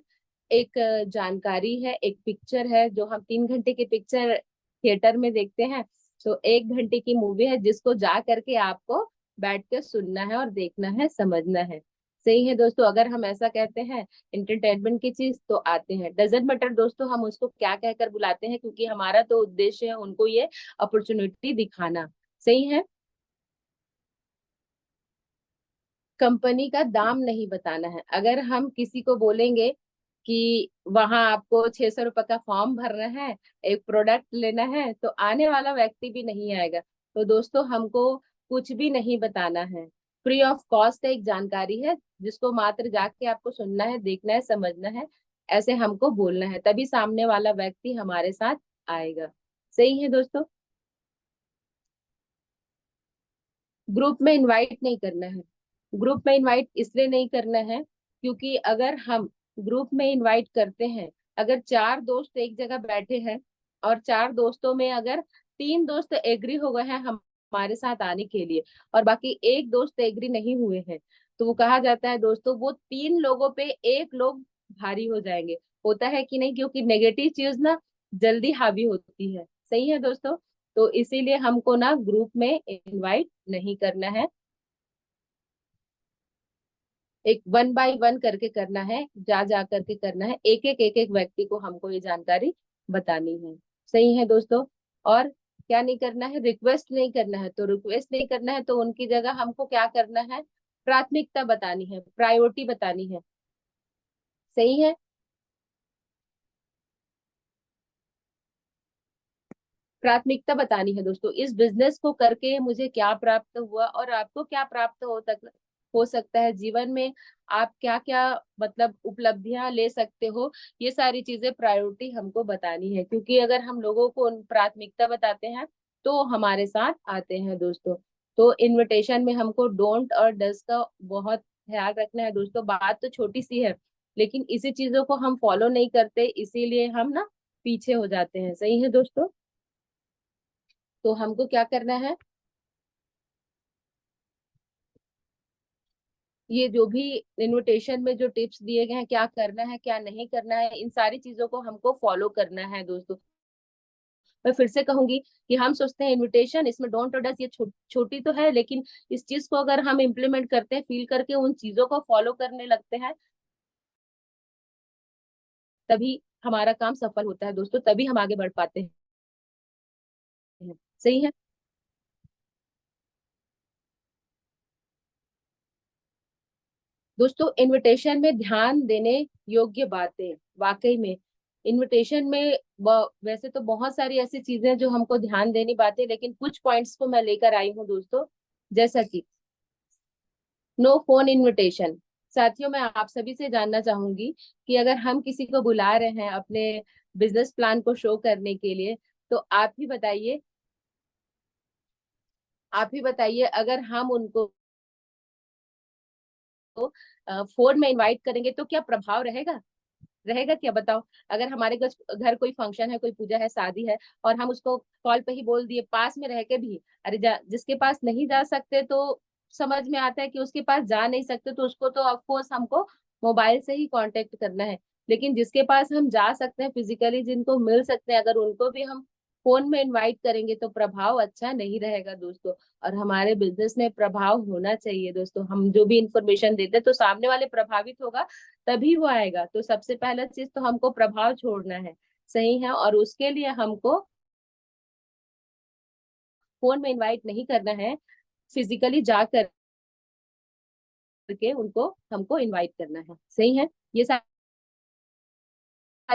एक जानकारी है, एक पिक्चर है, जो हम 3 घंटे की पिक्चर थिएटर में देखते हैं, तो 1 घंटे की मूवी है जिसको जा करके आपको बैठ के सुनना है और देखना है, समझना है। सही है दोस्तों। अगर हम ऐसा कहते हैं इंटरटेनमेंट की चीज, तो आते हैं, डजेंट मैटर दोस्तों हम उसको क्या कहकर बुलाते हैं, क्योंकि हमारा तो उद्देश्य है उनको ये अपॉर्चुनिटी दिखाना। सही है। कंपनी का दाम नहीं बताना है। अगर हम किसी को बोलेंगे कि वहां आपको 600 रुपए का फॉर्म भरना है, एक प्रोडक्ट लेना है, तो आने वाला व्यक्ति भी नहीं आएगा। तो दोस्तों हमको कुछ भी नहीं बताना है। फ्री ऑफ कॉस्ट एक जानकारी है जिसको मात्र जाके आपको सुनना है, देखना है, समझना है, ऐसे हमको बोलना है, तभी सामने वाला व्यक्ति हमारे साथ आएगा। सही है दोस्तों। ग्रुप में इनवाइट नहीं करना है। ग्रुप में इनवाइट इसलिए नहीं करना है क्योंकि अगर हम ग्रुप में इनवाइट करते हैं, अगर 4 दोस्त एक जगह बैठे हैं और 4 दोस्तों में अगर 3 दोस्त एग्री हो गए हैं हमारे साथ आने के लिए, और बाकी एक दोस्त एग्री नहीं हुए हैं, तो वो कहा जाता है दोस्तों, वो 3 लोगों पे एक लोग भारी हो जाएंगे। होता है कि नहीं? क्योंकि नेगेटिव चीज ना जल्दी हावी होती है। सही है दोस्तों। तो इसीलिए हमको ना ग्रुप में इनवाइट नहीं करना है, एक 1 बाय 1 करके करना है, जा जा करके करना है, एक एक व्यक्ति को हमको ये जानकारी बतानी है। सही है दोस्तों। और क्या नहीं करना है? रिक्वेस्ट नहीं करना है। तो रिक्वेस्ट नहीं करना है तो उनकी जगह हमको क्या करना है? प्राथमिकता बतानी है, प्रायोरिटी बतानी है। सही है। प्राथमिकता बतानी है दोस्तों, इस बिजनेस को करके मुझे क्या प्राप्त हुआ और आपको क्या प्राप्त हो सकता है, जीवन में आप क्या क्या मतलब उपलब्धियां ले सकते हो, ये सारी चीजें प्रायोरिटी हमको बतानी है, क्योंकि अगर हम लोगों को प्राथमिकता बताते हैं तो हमारे साथ आते हैं दोस्तों। तो इनविटेशन में हमको डोंट और डज का बहुत ख्याल रखना है दोस्तों। बात तो छोटी सी है, लेकिन इसी चीजों को हम फॉलो नहीं करते, इसीलिए हम ना पीछे हो जाते हैं। सही है दोस्तों? तो हमको क्या करना है, ये जो भी इनविटेशन में जो टिप्स दिए गए हैं, क्या करना है क्या नहीं करना है, इन सारी चीजों को हमको फॉलो करना है दोस्तों। मैं फिर से कहूंगी कि हम सोचते हैं इनविटेशन, इसमें डोंट और डज ये छोटी तो है, लेकिन इस चीज को अगर हम इम्प्लीमेंट करते हैं, फील करके उन चीजों को फॉलो करने लगते हैं, तभी हमारा काम सफल होता है दोस्तों, तभी हम आगे बढ़ पाते हैं। सही है दोस्तों? इनविटेशन में ध्यान देने योग्य बातें, वाकई में इनविटेशन में वैसे तो बहुत सारी ऐसी चीजें जो हमको ध्यान देनी बातें, लेकिन कुछ पॉइंट्स को मैं लेकर आई हूँ दोस्तों। जैसा कि नो फोन इनविटेशन। साथियों, मैं आप सभी से जानना चाहूंगी कि अगर हम किसी को बुला रहे हैं अपने बिजनेस प्लान को शो करने के लिए, तो आप ही बताइए अगर हम उनको फोन में इनवाइट करेंगे तो क्या प्रभाव रहेगा? रहेगा क्या, बताओ? अगर हमारे घर कोई फंक्शन है, कोई पूजा है, शादी है, और हम उसको कॉल पे ही बोल दिए, पास में रह के भी, अरे जिसके पास नहीं जा सकते तो समझ में आता है कि उसके पास जा नहीं सकते, तो उसको तो ऑफकोर्स हमको मोबाइल से ही कांटेक्ट करना है। लेकिन जिसके पास हम जा सकते हैं फिजिकली, जिनको मिल सकते हैं, अगर उनको भी हम फोन में इनवाइट करेंगे तो प्रभाव अच्छा नहीं रहेगा दोस्तों। और हमारे बिजनेस में प्रभाव होना चाहिए दोस्तों। हम जो भी इंफॉर्मेशन देते हैं तो सामने वाले प्रभावित होगा, तभी वो आएगा। तो सबसे पहला चीज तो हमको प्रभाव छोड़ना है। सही है? और उसके लिए हमको फोन में इनवाइट नहीं करना है, फिजिकली जा करके उनको हमको इनवाइट करना है। सही है? ये सारे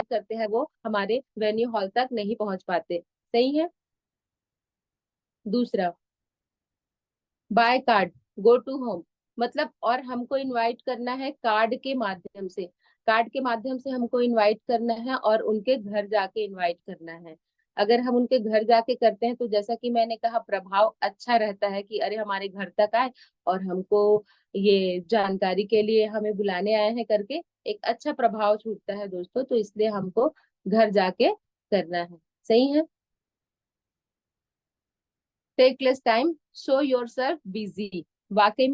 करते हैं वो हमारे वेन्यू हॉल तक नहीं पहुंच पाते। सही है? दूसरा, buy card, go to home. मतलब और हमको इनवाइट करना है कार्ड के माध्यम से। कार्ड के माध्यम से हमको इनवाइट करना है और उनके घर जाके इनवाइट करना है। अगर हम उनके घर जाके करते हैं तो जैसा कि मैंने कहा, प्रभाव अच्छा रहता है कि अरे हमारे घर तक आए और हमको ये जानकारी के लिए हमें बुलाने आए हैं करके, एक अच्छा प्रभाव छूटता है दोस्तों। तो इसलिए हमको घर जाके करना है। सही है? Take less time, show yourself busy. वाकई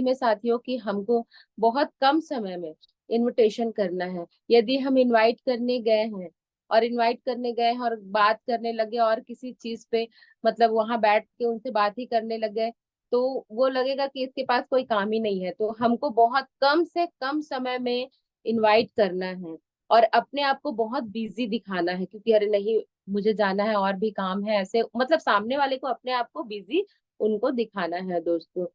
में साथियों कि हमको बहुत कम समय में इनविटेशन करना है। यदि हम इनवाइट करने गए हैं और बात करने लगे और किसी चीज पे मतलब वहां बैठ के उनसे बात ही करने लगे, तो वो लगेगा कि इसके पास कोई काम ही नहीं है। तो हमको बहुत कम से कम समय में इनवाइट करना है और अपने आप को बहुत बिजी दिखाना है, क्योंकि अरे नहीं, मुझे जाना है और भी काम है, ऐसे मतलब सामने वाले को अपने आप को बिजी उनको दिखाना है दोस्तों।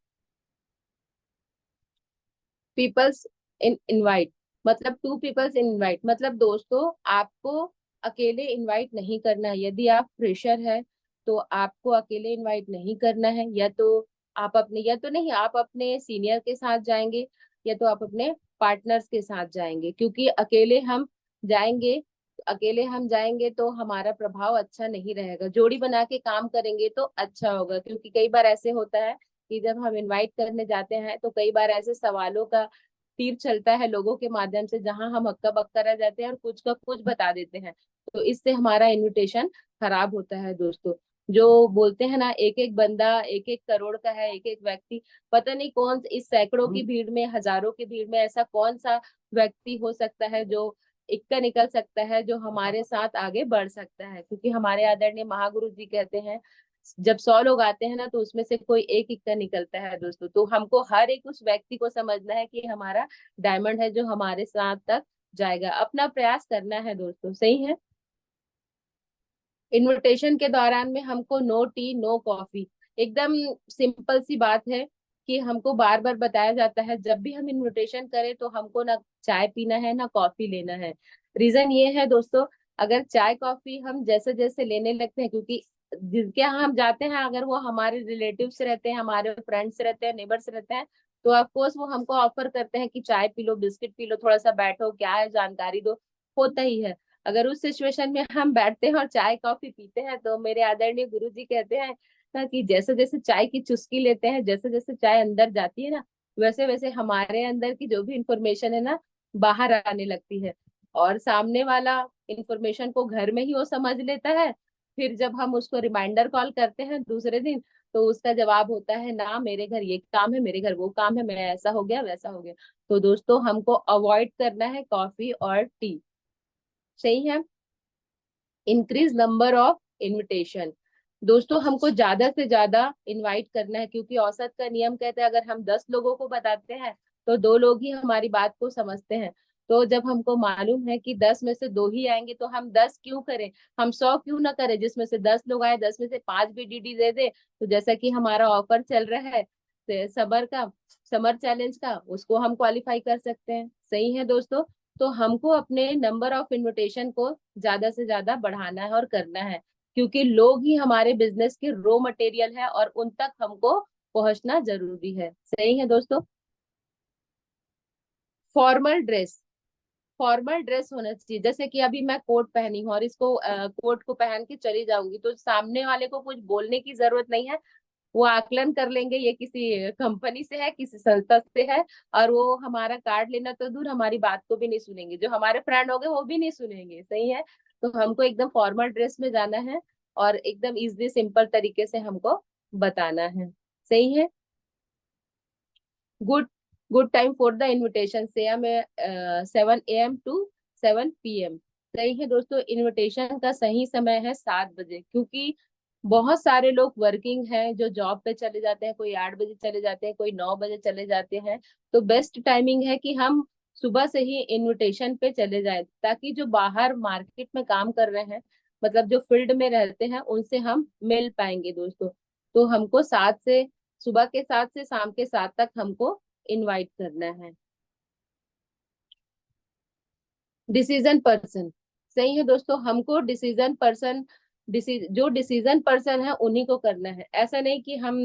पीपल्स इन इनवाइट, मतलब टू पीपल्स इन इनवाइट, मतलब दोस्तों आपको अकेले इनवाइट नहीं करना है। यदि आप फ्रेशर है तो आपको अकेले इनवाइट नहीं करना है। या तो नहीं, आप अपने सीनियर के साथ जाएंगे या तो आप अपने पार्टनर्स के साथ जाएंगे, क्योंकि अकेले हम जाएंगे तो हमारा प्रभाव अच्छा नहीं रहेगा। जोड़ी बना के काम करेंगे तो अच्छा होगा, क्योंकि कई बार ऐसे होता है कि जब हम इनवाइट करने जाते हैं तो कई बार ऐसे सवालों का तीर चलता है लोगों के माध्यम से, जहां हम हक्का बक्का रह जाते हैं और कुछ का कुछ बता देते हैं। तो इससे हमारा इनविटेशन खराब होता है दोस्तों। जो बोलते हैं ना, एक एक बंदा एक एक करोड़ का है, एक एक व्यक्ति, पता नहीं कौन इस सैकड़ों की भीड़ में, हजारों की भीड़ में ऐसा कौन सा व्यक्ति हो सकता है जो इक्का निकल सकता है, जो हमारे साथ आगे बढ़ सकता है। क्योंकि हमारे आदरणीय महागुरु जी कहते हैं, जब 100 लोग आते हैं ना तो उसमें से कोई एक इक्का निकलता है दोस्तों। तो हमको हर एक उस व्यक्ति को समझना है कि हमारा डायमंड है जो हमारे साथ तक जाएगा। अपना प्रयास करना है दोस्तों। सही है? इनविटेशन के दौरान में हमको नो टी नो कॉफी, एकदम सिंपल सी बात है कि हमको बार बार बताया जाता है जब भी हम इनविटेशन करें तो हमको ना चाय पीना है ना कॉफी लेना है। रीजन ये है दोस्तों, अगर चाय कॉफी हम जैसे जैसे लेने लगते हैं, क्योंकि जिनके यहाँ हम जाते हैं, अगर वो हमारे रिलेटिव्स रहते हैं, हमारे फ्रेंड्स रहते हैं, नेबर्स रहते हैं, तो ऑफ कोर्स वो हमको ऑफर करते हैं कि चाय P low, biscuit P low, थोड़ा सा बैठो, क्या है जानकारी दो, होता ही है। अगर उस सिचुएशन में हम बैठते हैं और चाय कॉफी पीते हैं, तो मेरे आदरणीय गुरु जी कहते हैं ना कि जैसे जैसे चाय की चुस्की लेते हैं, जैसे जैसे चाय अंदर जाती है ना, वैसे वैसे हमारे अंदर की जो भी इंफॉर्मेशन है ना, बाहर आने लगती है। और सामने वाला इंफॉर्मेशन को घर में ही वो समझ लेता है। फिर जब हम उसको रिमाइंडर कॉल करते हैं दूसरे दिन, तो उसका जवाब होता है ना, मेरे घर ये काम है, मेरे घर वो काम है, मैं ऐसा हो गया, वैसा हो गया। तो दोस्तों, हमको अवॉइड करना है कॉफी और टी। सही है। Increase number of invitation. दोस्तों, हमको ज्यादा से ज्यादा इनवाइट करना है, क्योंकि औसत का नियम कहता है अगर हम 10 लोगों को बताते हैं तो 2 लोग ही हमारी बात को समझते हैं। तो जब हमको मालूम है कि 10 में से 2 ही आएंगे, तो हम 10 क्यों करें, हम 100 क्यों ना करें, जिसमें से 10 लोग आए, 10 में से 5 भी डीडी दे दे। तो जैसा कि हमारा ऑफर चल रहा है समर चैलेंज का, उसको हम क्वालिफाई कर सकते हैं। सही है दोस्तों। तो हमको अपने नंबर ऑफ इनविटेशन को ज्यादा से ज्यादा बढ़ाना है और करना है, क्योंकि लोग ही हमारे बिजनेस के रॉ मटेरियल है और उन तक हमको पहुंचना जरूरी है। सही है दोस्तों। फॉर्मल ड्रेस, फॉर्मल ड्रेस होना चाहिए। जैसे कि अभी मैं कोट पहनी हूँ और इसको कोट को पहन के चली जाऊंगी, तो सामने वाले को कुछ बोलने की जरूरत नहीं है। वो आकलन कर लेंगे ये किसी कंपनी से है, किसी संस्था से है, और वो हमारा कार्ड लेना तो दूर, हमारी बात को भी नहीं सुनेंगे। जो हमारे फ्रेंड हो गए वो भी नहीं सुनेंगे। सही है। तो हमको एकदम फॉर्मल ड्रेस में जाना है और एकदम इजी सिंपल तरीके से हमको बताना है। सही है। Good good time for the invitation से हमें 7 AM to 7 PM। सही है दोस्तों। इनविटेशन का सही समय है 7 बजे, क्योंकि बहुत सारे लोग वर्किंग हैं, जो जॉब पे चले जाते हैं, कोई 8 बजे चले जाते हैं, कोई 9 बजे चले जाते हैं। तो बेस्ट टाइमिंग है कि हम सुबह से ही इनविटेशन पे चले जाएं, ताकि जो बाहर मार्केट में काम कर रहे हैं, मतलब जो फील्ड में रहते हैं, उनसे हम मिल पाएंगे दोस्तों। तो हमको सुबह के 7 से शाम के 7 तक हमको इनवाइट करना है। Decision person. सही है दोस्तों। हमको जो डिसीजन पर्सन है उन्हीं को करना है। ऐसा नहीं कि हम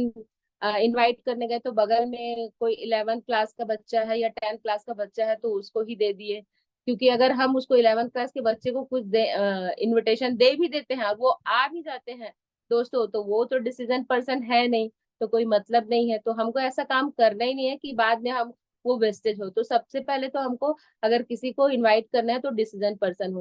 इनवाइट करने गए तो बगल में कोई 11th क्लास का बच्चा है या 10th क्लास का बच्चा है तो उसको ही दे दिए। क्योंकि अगर हम उसको 11th क्लास के बच्चे को कुछ इनविटेशन दे भी देते हैं और वो आ भी जाते हैं दोस्तों, तो वो तो डिसीजन पर्सन है नहीं, तो कोई मतलब नहीं है। तो हमको ऐसा काम करना ही नहीं है कि बाद में हम वो वेस्टेज हो। तो सबसे पहले तो हमको, अगर किसी को इनवाइट करना है तो डिसीजन पर्सन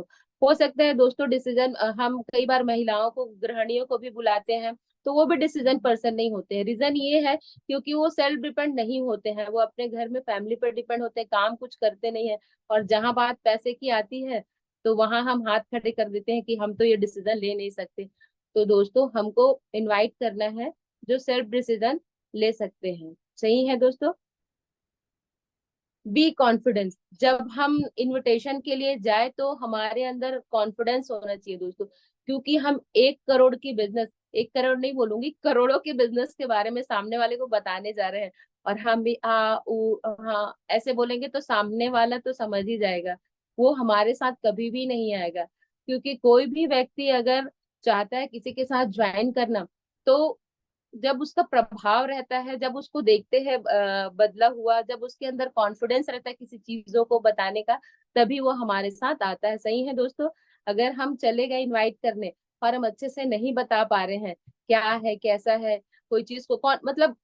हो सकता है दोस्तों। डिसीजन हम कई बार महिलाओं को, गृहिणियों को भी बुलाते हैं, तो वो भी डिसीजन पर्सन नहीं होते हैं। रीजन ये है क्योंकि वो सेल्फ डिपेंड नहीं होते हैं, वो अपने घर में फैमिली पर डिपेंड होते हैं, काम कुछ करते नहीं है। और जहां बात पैसे की आती है, तो वहां हम हाथ खड़े कर देते हैं कि हम तो ये डिसीजन ले नहीं सकते। तो दोस्तों, हमको इनवाइट करना है जो सेल्फ डिसीजन ले सकते हैं। सही है दोस्तों। Be confidence. जब हम इनविटेशन के लिए जाए तो हमारे अंदर कॉन्फिडेंस होना चाहिए दोस्तों, क्योंकि हम 1 करोड़ की बिजनेस, 1 करोड़ नहीं बोलूंगी, करोड़ों के बिजनेस के बारे में सामने वाले को बताने जा रहे हैं। और हम भी हाँ ऐसे बोलेंगे तो सामने वाला तो समझ ही जाएगा, वो हमारे साथ कभी भी नहीं आएगा। क्योंकि कोई भी व्यक्ति अगर चाहता है किसी के साथ ज्वाइन करना, तो जब उसका प्रभाव रहता है, जब उसको देखते हैं बदला हुआ, जब उसके अंदर कॉन्फिडेंस रहता है किसी चीजों को बताने का, तभी वो हमारे साथ आता है। सही है दोस्तों। अगर हम चले गए इनवाइट करने और हम अच्छे से नहीं बता पा रहे हैं क्या है कैसा है, कोई चीज को कौन मतलब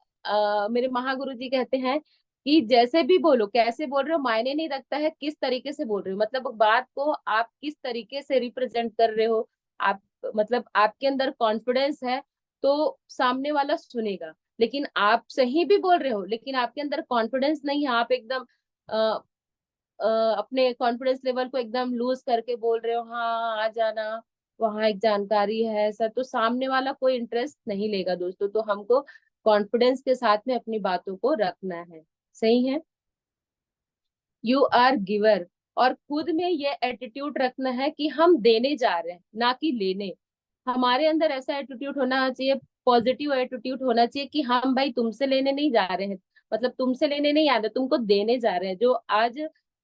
मेरे महागुरु जी कहते हैं कि जैसे भी बोलो, कैसे बोल रहे हो मायने नहीं रखता है, किस तरीके से बोल रहे हो, मतलब बात को आप किस तरीके से रिप्रेजेंट कर रहे हो। आप मतलब आपके अंदर कॉन्फिडेंस है तो सामने वाला सुनेगा। लेकिन आप सही भी बोल रहे हो, लेकिन आपके अंदर कॉन्फिडेंस नहीं है, आप एकदम अ, अपने कॉन्फिडेंस लेवल को एकदम लूज करके बोल रहे हो, हाँ आ जाना, वहां एक जानकारी है सर, तो सामने वाला कोई इंटरेस्ट नहीं लेगा दोस्तों। तो हमको कॉन्फिडेंस के साथ में अपनी बातों को रखना है। सही है। You are giver. और खुद में ये एटीट्यूड रखना है कि हम देने जा रहे हैं, ना कि लेने। हमारे अंदर ऐसा एटीट्यूड होना चाहिए, पॉजिटिव एटीट्यूड होना चाहिए कि हम भाई तुमसे लेने नहीं जा रहे हैं, मतलब तुमसे लेने नहीं आ रहे, तुमको देने जा रहे हैं। जो आज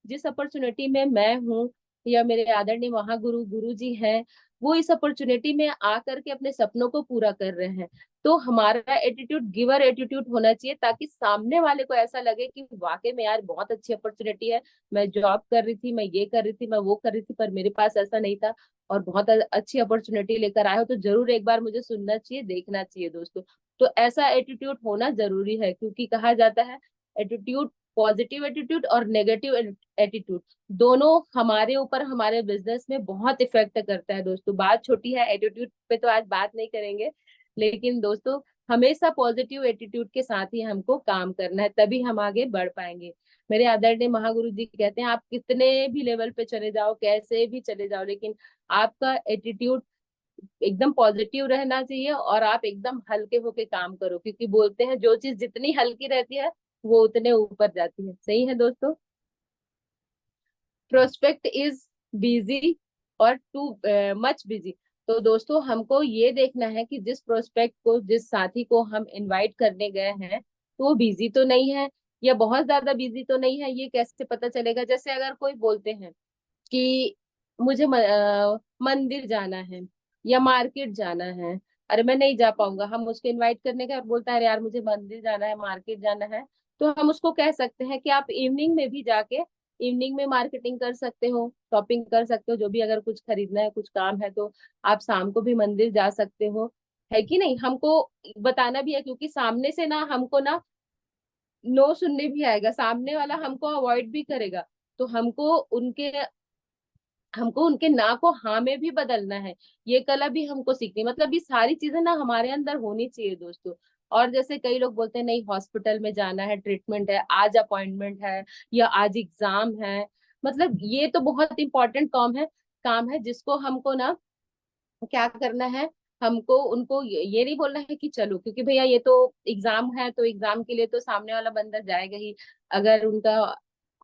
जिस अपॉर्चुनिटी में मैं हूँ या मेरे आदरणीय महागुरु गुरु जी हैं, वो इस अपॉर्चुनिटी में आकर के अपने सपनों को पूरा कर रहे हैं। तो हमारा एटीट्यूड गिवर एटीट्यूड होना चाहिए, ताकि सामने वाले को ऐसा लगे कि वाकई में यार बहुत अच्छी अपॉर्चुनिटी है, मैं जॉब कर रही थी, मैं ये कर रही थी, मैं वो कर रही थी, पर मेरे पास ऐसा नहीं था, और बहुत अच्छी अपॉर्चुनिटी लेकर आए हो, तो जरूर एक बार मुझे सुनना चाहिए, देखना चाहिए दोस्तों। तो ऐसा एटीट्यूड होना जरूरी है, क्योंकि कहा जाता है एटीट्यूड, पॉजिटिव एटीट्यूड और नेगेटिव एटीट्यूड दोनों हमारे ऊपर, हमारे बिजनेस में बहुत इफेक्ट करता है दोस्तों। बात छोटी है, एटीट्यूड पे तो आज बात नहीं करेंगे, लेकिन दोस्तों हमेशा पॉजिटिव एटीट्यूड के साथ ही हमको काम करना है, तभी हम आगे बढ़ पाएंगे। मेरे आदरणीय महागुरु जी कहते हैं आप कितने भी लेवल पे चले जाओ, कैसे भी चले जाओ, लेकिन आपका एटीट्यूड एकदम पॉजिटिव रहना चाहिए, और आप एकदम हल्के होके काम करो, क्योंकि बोलते हैं जो चीज जितनी हल्की रहती है वो उतने ऊपर जाती है। सही है दोस्तों। प्रोस्पेक्ट इज बिजी और टू मच बिजी। तो दोस्तों हमको ये देखना है कि जिस प्रोस्पेक्ट को, जिस साथी को हम इनवाइट करने गए हैं, तो वो बिजी तो नहीं है, या बहुत ज्यादा बिजी तो नहीं है। ये कैसे पता चलेगा? जैसे अगर कोई बोलते हैं कि मुझे मंदिर जाना है या मार्केट जाना है, अरे मैं नहीं जा पाऊंगा, हम उसको इनवाइट करने का, और बोलता है अरे यार मुझे मंदिर जाना है, मार्केट जाना है, तो हम उसको कह सकते हैं कि आप इवनिंग में भी जाके इवनिंग में मार्केटिंग कर सकते हो, शॉपिंग कर सकते हो, जो भी अगर कुछ खरीदना है, कुछ काम है, तो आप शाम को भी मंदिर जा सकते हो। है कि नहीं? हमको बताना भी है, क्योंकि सामने से ना हमको ना नो सुनने भी आएगा, सामने वाला हमको अवॉइड भी करेगा, तो हमको उनके ना को हाँ में भी बदलना है। ये कला भी हमको सीखनी, मतलब ये सारी चीजें ना हमारे अंदर होनी चाहिए दोस्तों। और जैसे कई लोग बोलते हैं नहीं हॉस्पिटल में जाना है, ट्रीटमेंट है, आज अपॉइंटमेंट है, या आज एग्जाम है, मतलब ये तो बहुत इंपॉर्टेंट काम है जिसको हमको ना क्या करना है, हमको उनको ये नहीं बोलना है कि चलो, क्योंकि भैया ये तो एग्जाम है, तो एग्जाम के लिए तो सामने वाला बंदा जाएगा ही। अगर उनका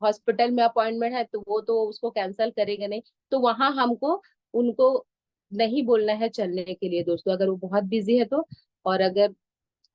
हॉस्पिटल में अपॉइंटमेंट है तो वो तो उसको कैंसिल करेगा नहीं, तो वहां हमको उनको नहीं बोलना है चलने के लिए दोस्तों, अगर वो बहुत बिजी है तो। और अगर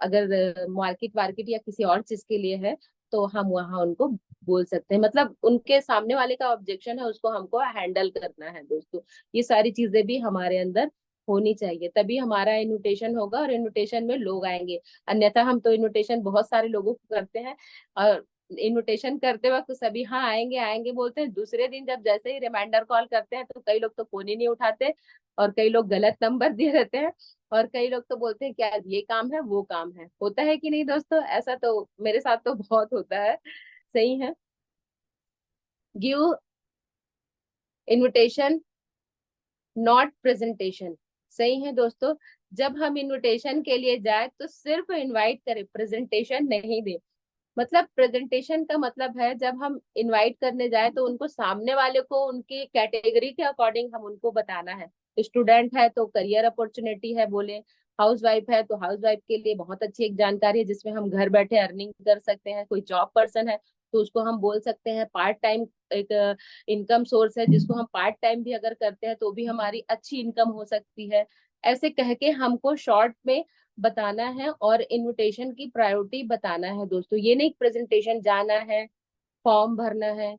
अगर मार्केट वार्केट या किसी और चीज के लिए है, तो हम वहां उनको बोल सकते हैं, मतलब उनके सामने वाले का ऑब्जेक्शन है उसको हमको हैंडल करना है दोस्तों। ये सारी चीजें भी हमारे अंदर होनी चाहिए, तभी हमारा इनविटेशन होगा और इनविटेशन में लोग आएंगे। अन्यथा हम तो इनविटेशन बहुत सारे लोगों को करते हैं, और इनविटेशन करते वक्त सभी हाँ आएंगे आएंगे बोलते हैं, दूसरे दिन जब जैसे ही रिमाइंडर कॉल करते हैं तो कई लोग तो फोन ही नहीं उठाते, और कई लोग गलत नंबर दिए रहते हैं, और कई लोग तो बोलते हैं क्या ये काम है वो काम है। होता है कि नहीं दोस्तों? ऐसा तो मेरे साथ तो बहुत होता है। सही है। Give invitation not presentation. सही है दोस्तों। जब हम इनविटेशन के लिए जाए तो सिर्फ इनवाइट करें, प्रेजेंटेशन नहीं दे। मतलब प्रेजेंटेशन का मतलब है जब हम इनवाइट करने जाए तो उनको, सामने वाले को, उनकी कैटेगरी के अकॉर्डिंग हम उनको बताना है। स्टूडेंट है तो करियर अपॉर्चुनिटी है बोले, हाउस वाइफ है तो हाउस वाइफ के लिए बहुत अच्छी एक जानकारी है जिसमें हम घर बैठे अर्निंग कर सकते हैं। कोई जॉब पर्सन है तो उसको हम बोल सकते हैं पार्ट टाइम एक इनकम सोर्स है, जिसको हम पार्ट टाइम भी अगर करते हैं तो भी हमारी अच्छी इनकम हो सकती है। ऐसे कह के हमको शॉर्ट में बताना है और इनविटेशन की प्रायोरिटी बताना है दोस्तों। ये नहीं प्रेजेंटेशन जाना है, फॉर्म भरना है,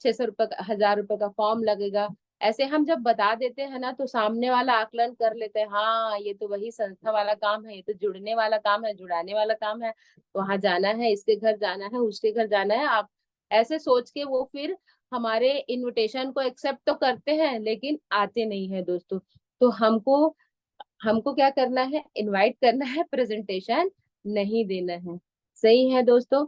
600 रुपए का, 1000 रुपए का फॉर्म लगेगा, ऐसे हम जब बता देते हैं ना तो सामने वाला आकलन कर लेते हैं, हाँ ये तो वही संस्था वाला काम है, ये तो जुड़ने वाला काम है, जुड़ाने वाला काम है, वहां जाना है, इसके घर जाना है, उसके घर जाना है। आप ऐसे सोच के वो फिर हमारे इनविटेशन को एक्सेप्ट तो करते हैं लेकिन आते नहीं है दोस्तों। तो हमको हमको क्या करना है? इनवाइट करना है, प्रेजेंटेशन नहीं देना है। सही है दोस्तों।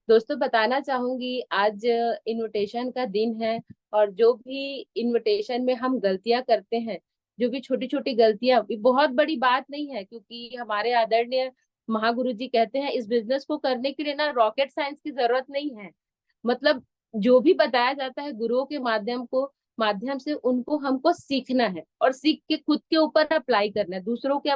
दोस्तों बताना चाहूंगी आज इनविटेशन का दिन है, और जो भी इनविटेशन में हम गलतियां करते हैं, जो भी छोटी छोटी गलतियां, ये बहुत बड़ी बात नहीं है, क्योंकि हमारे आदरणीय महागुरु जी कहते हैं इस बिजनेस को करने के लिए ना रॉकेट साइंस की जरूरत नहीं है। मतलब जो भी बताया जाता है गुरुओं के माध्यम से उनको हमको सीखना है, और सीख के खुद के ऊपर अप्लाई करना है। दूसरों के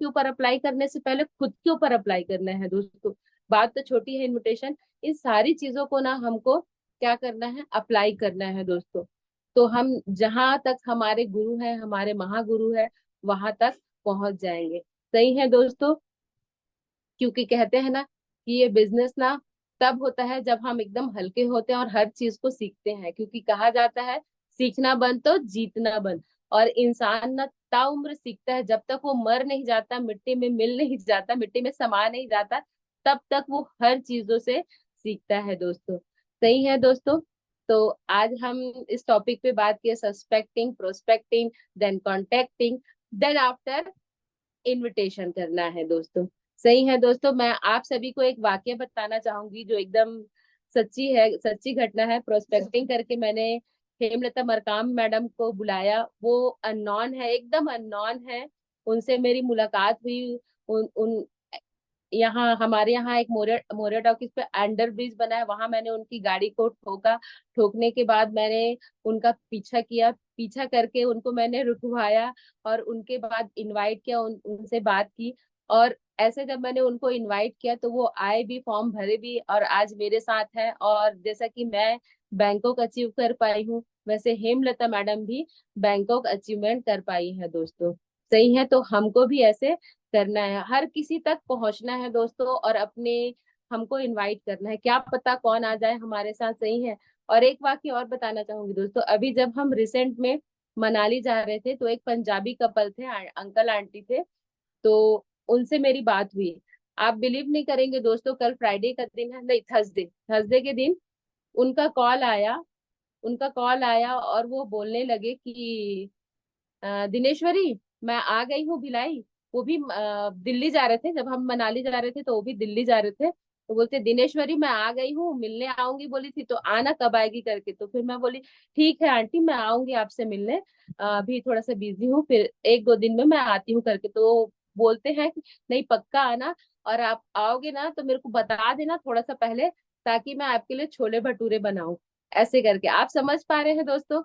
ऊपर अप्लाई करने से पहले खुद के ऊपर अप्लाई करना है दोस्तों। बात तो छोटी है इनविटेशन, इन सारी चीजों को ना हमको क्या करना है? अप्लाई करना है दोस्तों। तो हम जहां तक हमारे गुरु हैं, हमारे महागुरु है, वहां तक पहुंच जाएंगे। सही है दोस्तों। क्योंकि कहते हैं ना कि ये बिजनेस ना तब होता है जब हम एकदम हल्के होते हैं और हर चीज को सीखते हैं, क्योंकि कहा जाता है सीखना बंद तो जीतना बंद। और इंसान ना ताउम्र सीखता है, जब तक वो मर नहीं जाता, मिट्टी में मिल नहीं जाता, मिट्टी में समा नहीं जाता, तब तक वो हर चीजों से सीखता है दोस्तों। सही है दोस्तों। तो आज हम इस टॉपिक पे बात किए, suspecting, prospecting, then contacting, then after invitation करना है दोस्तों। सही है दोस्तों। मैं आप सभी को एक वाक्य बताना चाहूंगी जो एकदम सच्ची है, सच्ची घटना है। प्रोस्पेक्टिंग करके मैंने हेमलता मरकाम मैडम को बुलाया। वो अननोन है, एकदम अननोन है। उनसे मेरी मुलाकात हुई। उन उन यहाँ हमारे यहाँ एक मोरिया टॉकीज पे अंडर ब्रिज बना है, वहां मैंने उनकी गाड़ी को ठोका। ठोकने के बाद मैंने उनका पीछा किया, पीछा करके उनको मैंने रुकवाया और उनके बाद इनवाइट किया, उनसे बात की। और ऐसे जब मैंने उनको इनवाइट किया तो वो आए भी, फॉर्म भरे भी और आज मेरे साथ है। और जैसा कि मैं बैंकॉक अचीव कर पाई हूँ, वैसे हेमलता मैडम भी बैंकॉक अचीवमेंट कर पाई है दोस्तों। सही है। तो हमको भी ऐसे करना है, हर किसी तक पहुंचना है दोस्तों और अपने हमको इनवाइट करना है, क्या पता कौन आ जाए हमारे साथ। सही है। और एक वाक्य और बताना चाहूंगी दोस्तों, अभी जब हम रिसेंट में मनाली जा रहे थे तो एक पंजाबी कपल थे, अंकल आंटी थे। तो उनसे मेरी बात हुई। आप बिलीव नहीं करेंगे दोस्तों, कल फ्राइडे का दिन है, नहीं थर्सडे, थर्सडे के दिन उनका कॉल आया। उनका कॉल आया और वो बोलने लगे कि दिनेश्वरी, मैं आ गई हूँ भिलाई। वो भी दिल्ली जा रहे थे, जब हम मनाली जा रहे थे तो वो भी दिल्ली जा रहे थे। तो बोलते दिनेश्वरी मैं आ गई हूँ, मिलने आऊंगी बोली थी, तो आना कब आएगी करके। तो फिर मैं बोली ठीक है आंटी, मैं आऊंगी आपसे मिलने, अभी थोड़ा सा बिजी हूँ, फिर एक दो दिन में मैं आती हूँ करके। तो बोलते हैं कि नहीं पक्का आना, और आप आओगे ना तो मेरे को बता देना थोड़ा सा पहले, ताकि मैं आपके लिए छोले भटूरे बनाऊं। ऐसे करके आप समझ पा रहे हैं दोस्तों।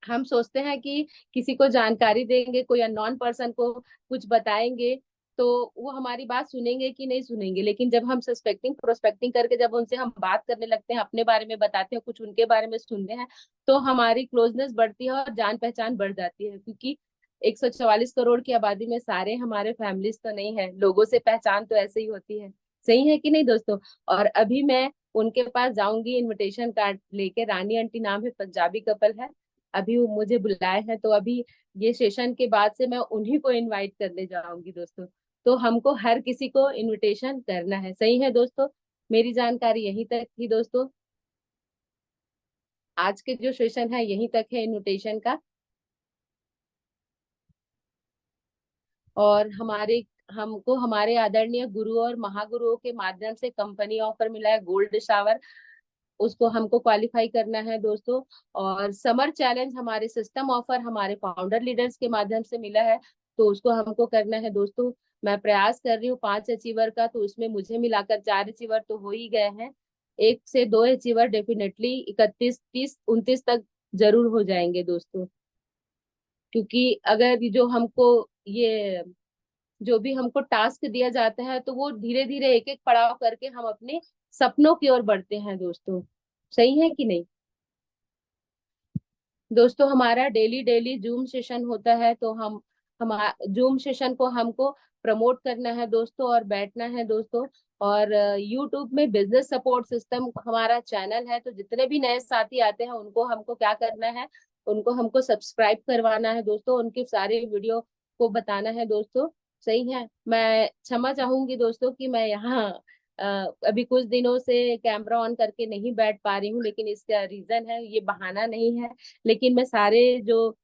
हम सोचते हैं कि किसी को जानकारी देंगे, कोई अननोन पर्सन को कुछ बताएंगे तो वो हमारी बात सुनेंगे कि नहीं सुनेंगे, लेकिन जब हम सस्पेक्टिंग प्रोस्पेक्टिंग करके जब उनसे हम बात करने लगते हैं, अपने बारे में बताते हैं, कुछ उनके बारे में सुनते हैं, तो हमारी क्लोजनेस बढ़ती है और जान पहचान बढ़ जाती है। क्योंकि 144 करोड़ की आबादी में सारे हमारे फैमिलीज तो नहीं है, लोगों से पहचान तो ऐसे ही होती है। सही है कि नहीं दोस्तों। और अभी मैं उनके पास जाऊंगी इनविटेशन कार्ड लेके, रानी आंटी नाम है, पंजाबी कपल है। अभी वो मुझे बुलाए हैं, तो अभी ये सेशन के बाद से मैं उन्हीं को इनवाइट करने जाऊंगी दोस्तों। तो हमको हर किसी को इनविटेशन करना है। सही है दोस्तों। मेरी जानकारी यहीं तक थी दोस्तों। आज के जो सेशन है यहीं तक है इनविटेशन का। और हमको हमारे आदरणीय गुरु और महागुरुओं के माध्यम से कंपनी ऑफर मिला है गोल्ड शावर, उसको हमको क्वालिफाई करना है दोस्तों। और समर चैलेंज हमारे सिस्टम ऑफर हमारे फाउंडर लीडर्स के माध्यम से मिला है, तो उसको हमको करना है दोस्तों। मैं प्रयास कर रही हूँ 5 अचीवर का, तो उसमें मुझे मिलाकर 4 अचीवर तो हो ही गए हैं। 1 से 2 अचीवर डेफिनेटली 31, 30, 29 तक जरूर हो जाएंगे दोस्तों। क्योंकि अगर ये जो भी हमको टास्क दिया जाता है, तो वो धीरे धीरे एक एक पड़ाव करके हम अपने सपनों की ओर बढ़ते हैं दोस्तों। सही है कि नहीं दोस्तों। हमारा डेली डेली जूम सेशन होता है, तो हम जूम सेशन को हमको प्रमोट करना है दोस्तों और बैठना है दोस्तों। और यूट्यूब में बिजनेस सपोर्ट सिस्टम हमारा चैनल है, तो जितने भी नए साथी आते हैं उनको हमको क्या करना है, उनको हमको सब्सक्राइब करवाना है दोस्तों, उनकी सारी वीडियो को बताना है दोस्तों। सही है। मैं क्षमा चाहूंगी दोस्तों कि मैं यहाँ अभी कुछ दिनों से कैमरा ऑन करके नहीं बैठ पा रही हूँ, लेकिन इसका रीजन है, ये बहाना नहीं है। लेकिन मैं सारे जो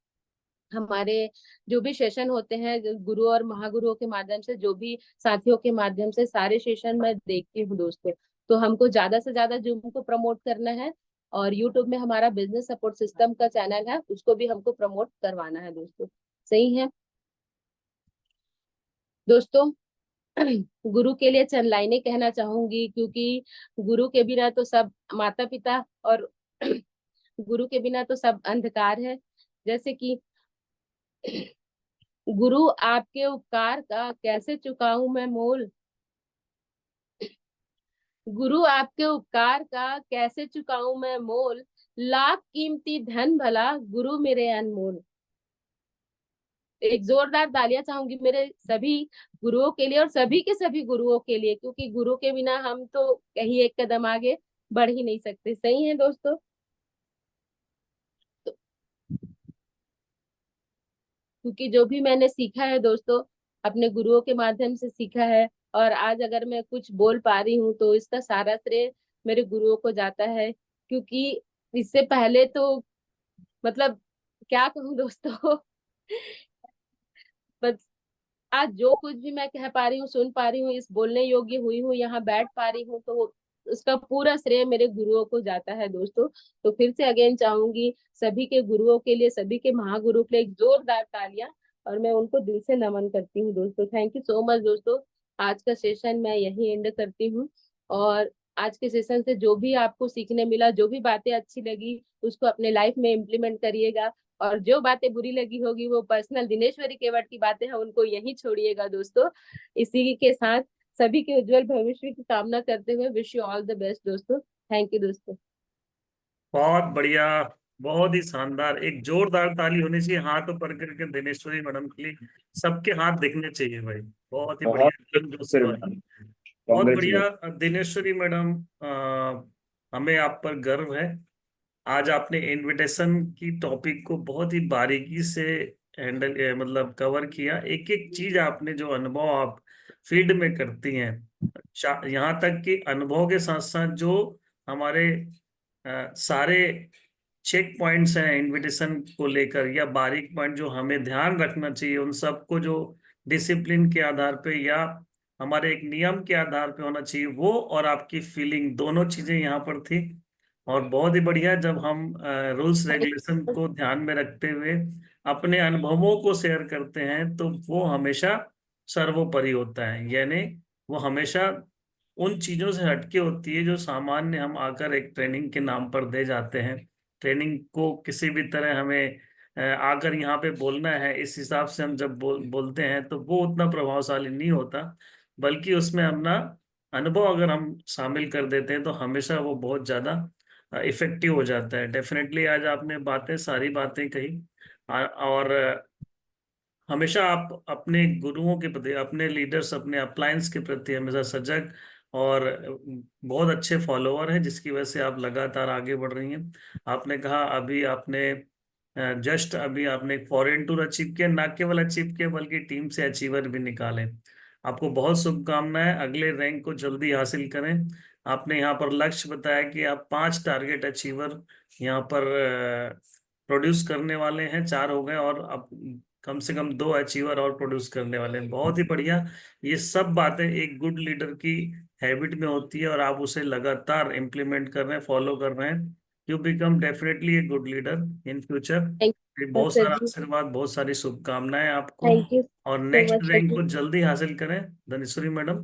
हमारे जो भी सेशन होते हैं, जो गुरु और महागुरुओं के माध्यम से, जो भी साथियों के माध्यम से, सारे सेशन मैं देखती हूँ दोस्तों। तो हमको ज्यादा से ज्यादा जूम को प्रमोट करना है। और यूट्यूब में हमारा बिजनेस सपोर्ट सिस्टम का चैनल है, उसको भी हमको प्रमोट करवाना है दोस्तों। सही है दोस्तों। गुरु के लिए चंद लाइनें कहना चाहूंगी, क्योंकि गुरु के बिना तो सब माता पिता, और गुरु के बिना तो सब अंधकार है। जैसे कि गुरु आपके उपकार का कैसे चुकाऊं मैं मोल, गुरु आपके उपकार का कैसे चुकाऊं मैं मोल, लाख कीमती धन भला गुरु मेरे अनमोल। एक जोरदार तालियां चाहूंगी मेरे सभी गुरुओं के लिए और सभी के सभी गुरुओं के लिए, क्योंकि गुरु के बिना हम तो कहीं एक कदम आगे बढ़ ही नहीं सकते। सही है दोस्तों। क्योंकि जो भी मैंने सीखा है दोस्तों, अपने गुरुओं के माध्यम से सीखा है। और आज अगर मैं कुछ बोल पा रही हूँ तो इसका सारा श्रेय मेरे गुरुओं को जाता है। क्योंकि इससे पहले तो मतलब क्या कहूँ दोस्तों बस आज जो कुछ भी मैं कह पा रही हूँ, सुन पा रही हूँ, इस बोलने योग्य हुई हूँ, यहाँ बैठ पा रही हूँ, तो उसका पूरा श्रेय मेरे गुरुओं को जाता है दोस्तों। तो फिर से अगेन चाहूंगी सभी के गुरुओं के लिए, सभी के महागुरु के लिए एक जोरदार तालियां। और मैं उनको दिल से नमन करती हूँ दोस्तों। थैंक यू सो मच दोस्तों। आज का सेशन मैं यही एंड करती हूँ। और आज के सेशन से जो भी आपको सीखने मिला, जो भी बातें अच्छी लगी, उसको अपने लाइफ में इम्प्लीमेंट करिएगा। और जो बातें बुरी लगी होगी, वो पर्सनल दिनेश्वरी केवट की बातें हैं, उनको यहीं छोड़िएगा दोस्तों। इसी के साथ सभी के उज्जवल भविष्य की कामना करते हुए wish you all the best दोस्तों। थैंक यू दोस्तों। बहुत बढ़िया, बहुत ही शानदार। एक जोरदार ताली होनी चाहिए हाथ ऊपर करके दिनेश्वरी मैडम के लिए। सबके हाथ दिखने चाहिए भाई। बहुत ही बहुत बढ़िया, जोश फिर से मैडम, बात। बहुत कॉन्ग्रेचुलेट। बढ़िया दिनेश्वरी मैडम, हमें आप पर गर्व है। आज आपने इनविटेशन की टॉपिक को बहुत ही बारीकी से हैंडल मतलब कवर किया। एक एक चीज आपने, जो अनुभव आप फील्ड में करती हैं, यहाँ तक कि अनुभव के साथ साथ जो हमारे सारे चेक पॉइंट्स हैं इनविटेशन को लेकर, या बारीक पॉइंट जो हमें ध्यान रखना चाहिए, उन सबको जो डिसिप्लिन के आधार पे या हमारे एक नियम के आधार पे होना चाहिए, वो और आपकी फीलिंग दोनों चीजें यहाँ पर थी। और बहुत ही बढ़िया, जब हम रूल्स रेगुलेशन को ध्यान में रखते हुए अपने अनुभवों को शेयर करते हैं, तो वो हमेशा सर्वोपरि होता है। यानी वो हमेशा उन चीजों से हटके होती है जो सामान्य हम आकर एक ट्रेनिंग के नाम पर दे जाते हैं। ट्रेनिंग को किसी भी तरह हमें आकर यहाँ पे बोलना है, इस हिसाब से हम जब बोलते हैं तो वो उतना प्रभावशाली नहीं होता। बल्कि उसमें अपना अनुभव अगर हम शामिल कर देते हैं तो हमेशा वो बहुत ज्यादा इफेक्टिव हो जाता है। डेफिनेटली आज आपने सारी बातें कही। और हमेशा आप अपने गुरुओं के प्रति, अपने लीडर्स, अपने अपलायंस के प्रति हमेशा सजग और बहुत अच्छे फॉलोअर हैं, जिसकी वजह से आप लगातार आगे बढ़ रही हैं। आपने कहा अभी आपने जस्ट अभी आपने एक फॉरेन टूर अचीव किया, ना केवल अचीव किया बल्कि टीम से अचीवर भी निकाले। आपको बहुत शुभकामनाएं, अगले रैंक को जल्दी हासिल करें। आपने यहाँ पर लक्ष्य बताया कि आप 5 टारगेट अचीवर यहाँ पर प्रोड्यूस करने वाले हैं, 4 हो गए, और अब कम से कम 2 अचीवर और प्रोड्यूस करने वाले हैं। बहुत ही बढ़िया। ये सब बातें एक गुड लीडर की हैबिट में होती है, और आप उसे लगातार इम्प्लीमेंट कर रहे हैं, फॉलो कर रहे हैं। You become definitely a good leader in future. Thank you बहुत सर सारा जी। आशीर्वाद, बहुत सारी शुभकामनाएं आपको। थैंक यू और so next much sir rank ji. को जल्दी हासिल करें धनेश्वरी मैडम।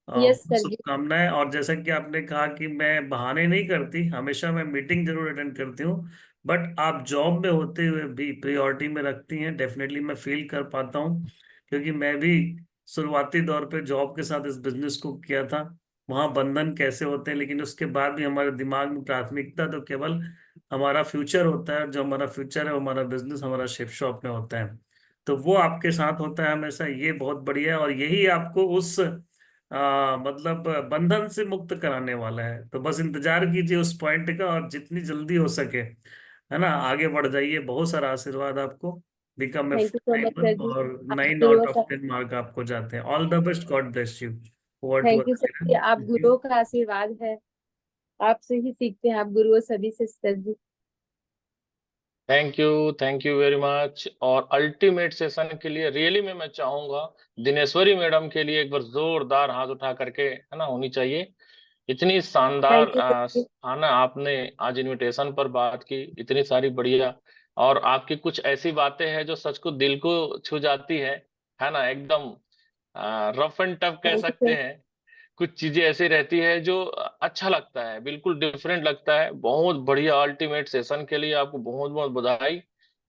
यस बहुत सर जी। शुभकामनाएं। और जैसा कि आपने कहा कि मैं बहाने नहीं करती, हमेशा मैं मीटिंग जरूर अटेंड करती हूँ, बट आप जॉब में होते हुए भी प्रायोरिटी में रखती हैं। डेफिनेटली मैं फील कर पाता हूँ, क्योंकि मैं भी शुरुआती दौर पे जॉब के साथ इस बिजनेस को किया था। वहाँ बंधन कैसे होते हैं, लेकिन उसके बाद भी हमारे दिमाग में प्राथमिकता तो केवल हमारा फ्यूचर होता है। जो हमारा फ्यूचर है वो हमारा बिजनेस, हमारा शिप शॉप में होता है। तो वो आपके साथ होता है हमेशा, ये बहुत बढ़िया है। और यही आपको उस मतलब बंधन से मुक्त कराने वाला है। तो बस इंतजार कीजिए उस पॉइंट का, और जितनी जल्दी हो सके, है ना, आगे बढ़ जाइए। बहुत सारा आशीर्वाद आपको। Become a thank you so much sir ji. 5 और आप 9 आउट गुरुओं ऑफ का 10 मार्क आपको जाते हैं। All the best, God bless you. Over to thank you sir ji. आप यू। गुरुओं का आशीर्वाद है, आपसे ही सीखते हैं, आप गुरुओं सभी से sir ji. Thank you very much. और अल्टीमेट सेशन के लिए रियली में मैं चाहूंगा दिनेश्वरी मैडम के लिए एक बार जोरदार हाथ उठा करके, है ना, होनी चाहिए। इतनी शानदार थैंक यू सर जी। आना आपने आज इनविटेशन पर बात की, इतनी सारी बढ़िया। और आपकी कुछ ऐसी बातें हैं जो सच को दिल को छू जाती है ना, एकदम रफ एंड टफ कह थैंक यू सकते सर। हैं। कुछ चीजें ऐसी रहती है जो अच्छा लगता है, बिल्कुल डिफरेंट लगता है। बहुत बढ़िया अल्टीमेट सेशन के लिए आपको बहुत बहुत बधाई।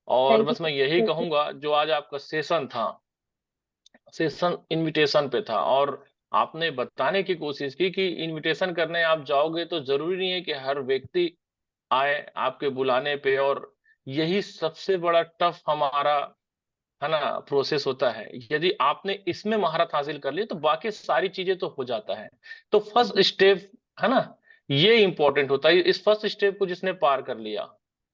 और थैंक यू बस मैं यही सर जी। कहूंगा, जो आज आपका सेशन था, सेशन इनविटेशन पे था, और आपने बताने की कोशिश की कि इनविटेशन करने आप जाओगे तो जरूरी नहीं है कि हर व्यक्ति आए आपके बुलाने पे। और यही सबसे बड़ा टफ हमारा, है ना, प्रोसेस होता है। यदि आपने इसमें महारत हासिल कर ली तो बाकी सारी चीजें तो हो जाता है। तो फर्स्ट स्टेप, है ना, ये इंपॉर्टेंट होता है। इस फर्स्ट स्टेप को जिसने पार कर लिया,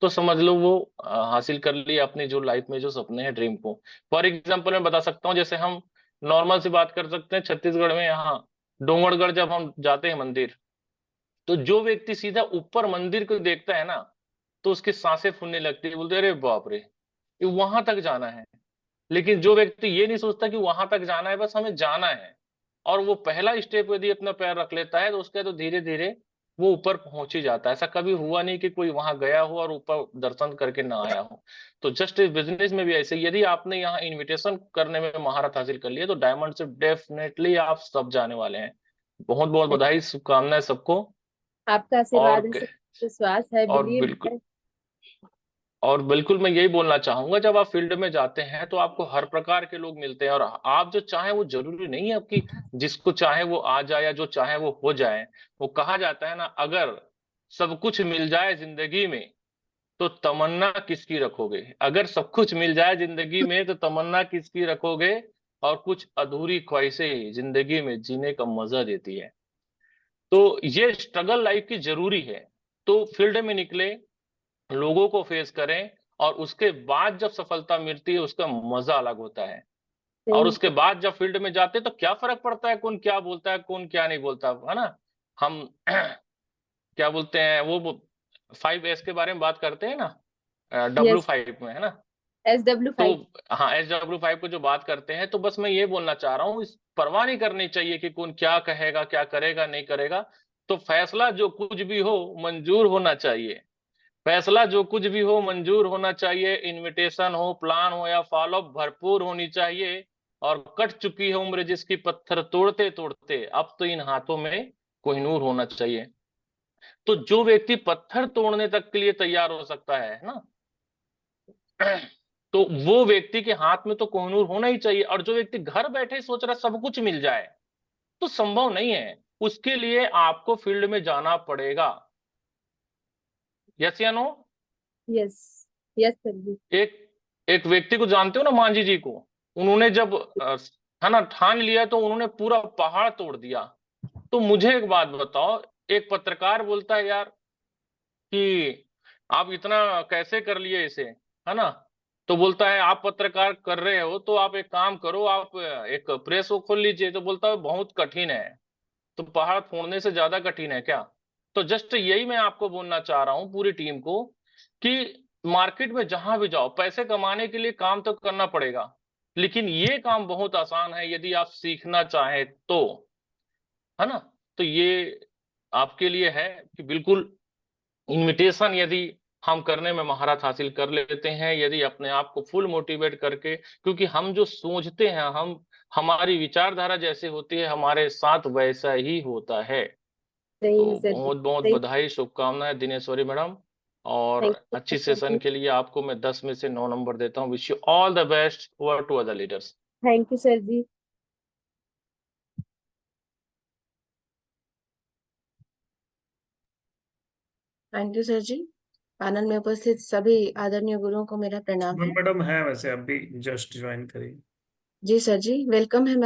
तो समझ लो वो हासिल कर लिया अपनी जो लाइफ में जो सपने हैं, ड्रीम को। फॉर एग्जाम्पल मैं बता सकता हूँ, जैसे हम नॉर्मल सी बात कर सकते हैं, छत्तीसगढ़ में यहाँ डोंगरगढ़ जब हम जाते हैं मंदिर, तो जो व्यक्ति सीधा ऊपर मंदिर को देखता है ना, तो उसकी सांसें फूलने लगती है, बोलते हैं, अरे बाप रे, ये वहां तक जाना है। लेकिन जो व्यक्ति ये नहीं सोचता कि वहां तक जाना है, बस हमें जाना है, और वो पहला स्टेप यदि अपना पैर रख लेता है, तो उसके तो धीरे धीरे वो ऊपर पहुंच ही जाता है। ऐसा कभी हुआ नहीं कि कोई वहां गया हो और ऊपर दर्शन करके ना आया हो। तो जस्ट इस बिजनेस में भी ऐसे, यदि आपने यहाँ इनविटेशन करने में महारत हासिल कर ली है, तो डायमंड से डेफिनेटली आप सब जाने वाले हैं। बहुत बहुत बधाई, शुभकामनाएं सबको। आपका और आशीर्वाद है सर, विश्वास है, और बिलीव बिल्कुल, है। और बिल्कुल मैं यही बोलना चाहूंगा, जब आप फील्ड में जाते हैं तो आपको हर प्रकार के लोग मिलते हैं, और आप जो चाहें वो जरूरी नहीं है आपकी, जिसको चाहे वो आ जाए या जो चाहे वो हो जाए। वो कहा जाता है ना, अगर सब कुछ मिल जाए जिंदगी में तो तमन्ना किसकी रखोगे। अगर सब कुछ मिल जाए जिंदगी में तो तमन्ना किसकी रखोगे। और कुछ अधूरी ख्वाहिशें जिंदगी में जीने का मजा देती है। तो ये स्ट्रगल लाइफ की जरूरी है। तो फील्ड में निकले, लोगों को फेस करें, और उसके बाद जब सफलता मिलती है उसका मजा अलग होता है। और सही उसके बाद जब फील्ड में जाते हैं तो क्या फर्क पड़ता है कौन क्या बोलता है, कौन क्या नहीं बोलता, है ना। हम क्या बोलते हैं, वो 5S के बारे में बात करते हैं ना, यस, W5 में, है ना। तो SW5। हाँ, SW5 को जो बात करते हैं, तो बस मैं ये बोलना चाह रहा हूँ, इस परवाह नहीं करनी चाहिए कि कौन क्या कहेगा, क्या करेगा, नहीं करेगा। तो फैसला जो कुछ भी हो मंजूर होना चाहिए। फैसला जो कुछ भी हो मंजूर होना चाहिए। इनविटेशन हो, प्लान हो या फॉलो भरपूर होनी चाहिए। और कट चुकी है उम्र जिसकी, पत्थर तोड़ते तोड़ते अब तो इन हाथों में कोहिनूर होना चाहिए। तो जो व्यक्ति पत्थर तोड़ने तक के लिए तैयार हो सकता है ना, तो वो व्यक्ति के हाथ में तो कोहिनूर होना ही चाहिए। और जो व्यक्ति घर बैठे सोच रहा है सब कुछ मिल जाए, तो संभव नहीं है। उसके लिए आपको फील्ड में जाना पड़ेगा। यस या नो। यस, यस सर जी। एक एक व्यक्ति को जानते हो ना, मांझी जी को। उन्होंने जब है ना ठान लिया, तो उन्होंने पूरा पहाड़ तोड़ दिया। तो मुझे एक बात बताओ, एक पत्रकार बोलता है यार कि आप इतना कैसे कर लिए इसे, है ना। तो बोलता है आप पत्रकार कर रहे हो तो आप एक काम करो, आप एक प्रेस को खोल लीजिए। तो बोलता है बहुत कठिन है। तो पहाड़ फोड़ने से ज्यादा कठिन है क्या। तो जस्ट यही मैं आपको बोलना चाह रहा हूं पूरी टीम को, कि मार्केट में जहां भी जाओ, पैसे कमाने के लिए काम तो करना पड़ेगा, लेकिन ये काम बहुत आसान है यदि आप सीखना चाहें तो, है ना। तो ये आपके लिए है कि बिल्कुल इनविटेशन यदि हम करने में महारत हासिल कर लेते हैं, यदि अपने आप को फुल मोटिवेट करके, क्योंकि हम जो सोचते हैं, हम हमारी विचारधारा जैसे होती है, हमारे साथ वैसा ही होता है। सही है तो सर जी, बहुत बहुत सही। बधाई, शुभकामनाएं दिनेश्वरी मैडम। और थैंक यू अच्छी सर सेशन जी। के लिए आपको मैं 10 में से 9 नंबर देता हूँ। Wish you all the best over to other leaders. Thank you sir ji. Thank you sir ji. Panel में उपस्थित सभी आदरणीय गुरुओं को मेरा प्रणाम शुभम है। मैडम है वैसे, अभी जस्ट ज्वाइन करी। जी सर जी, वेलकम है मैम।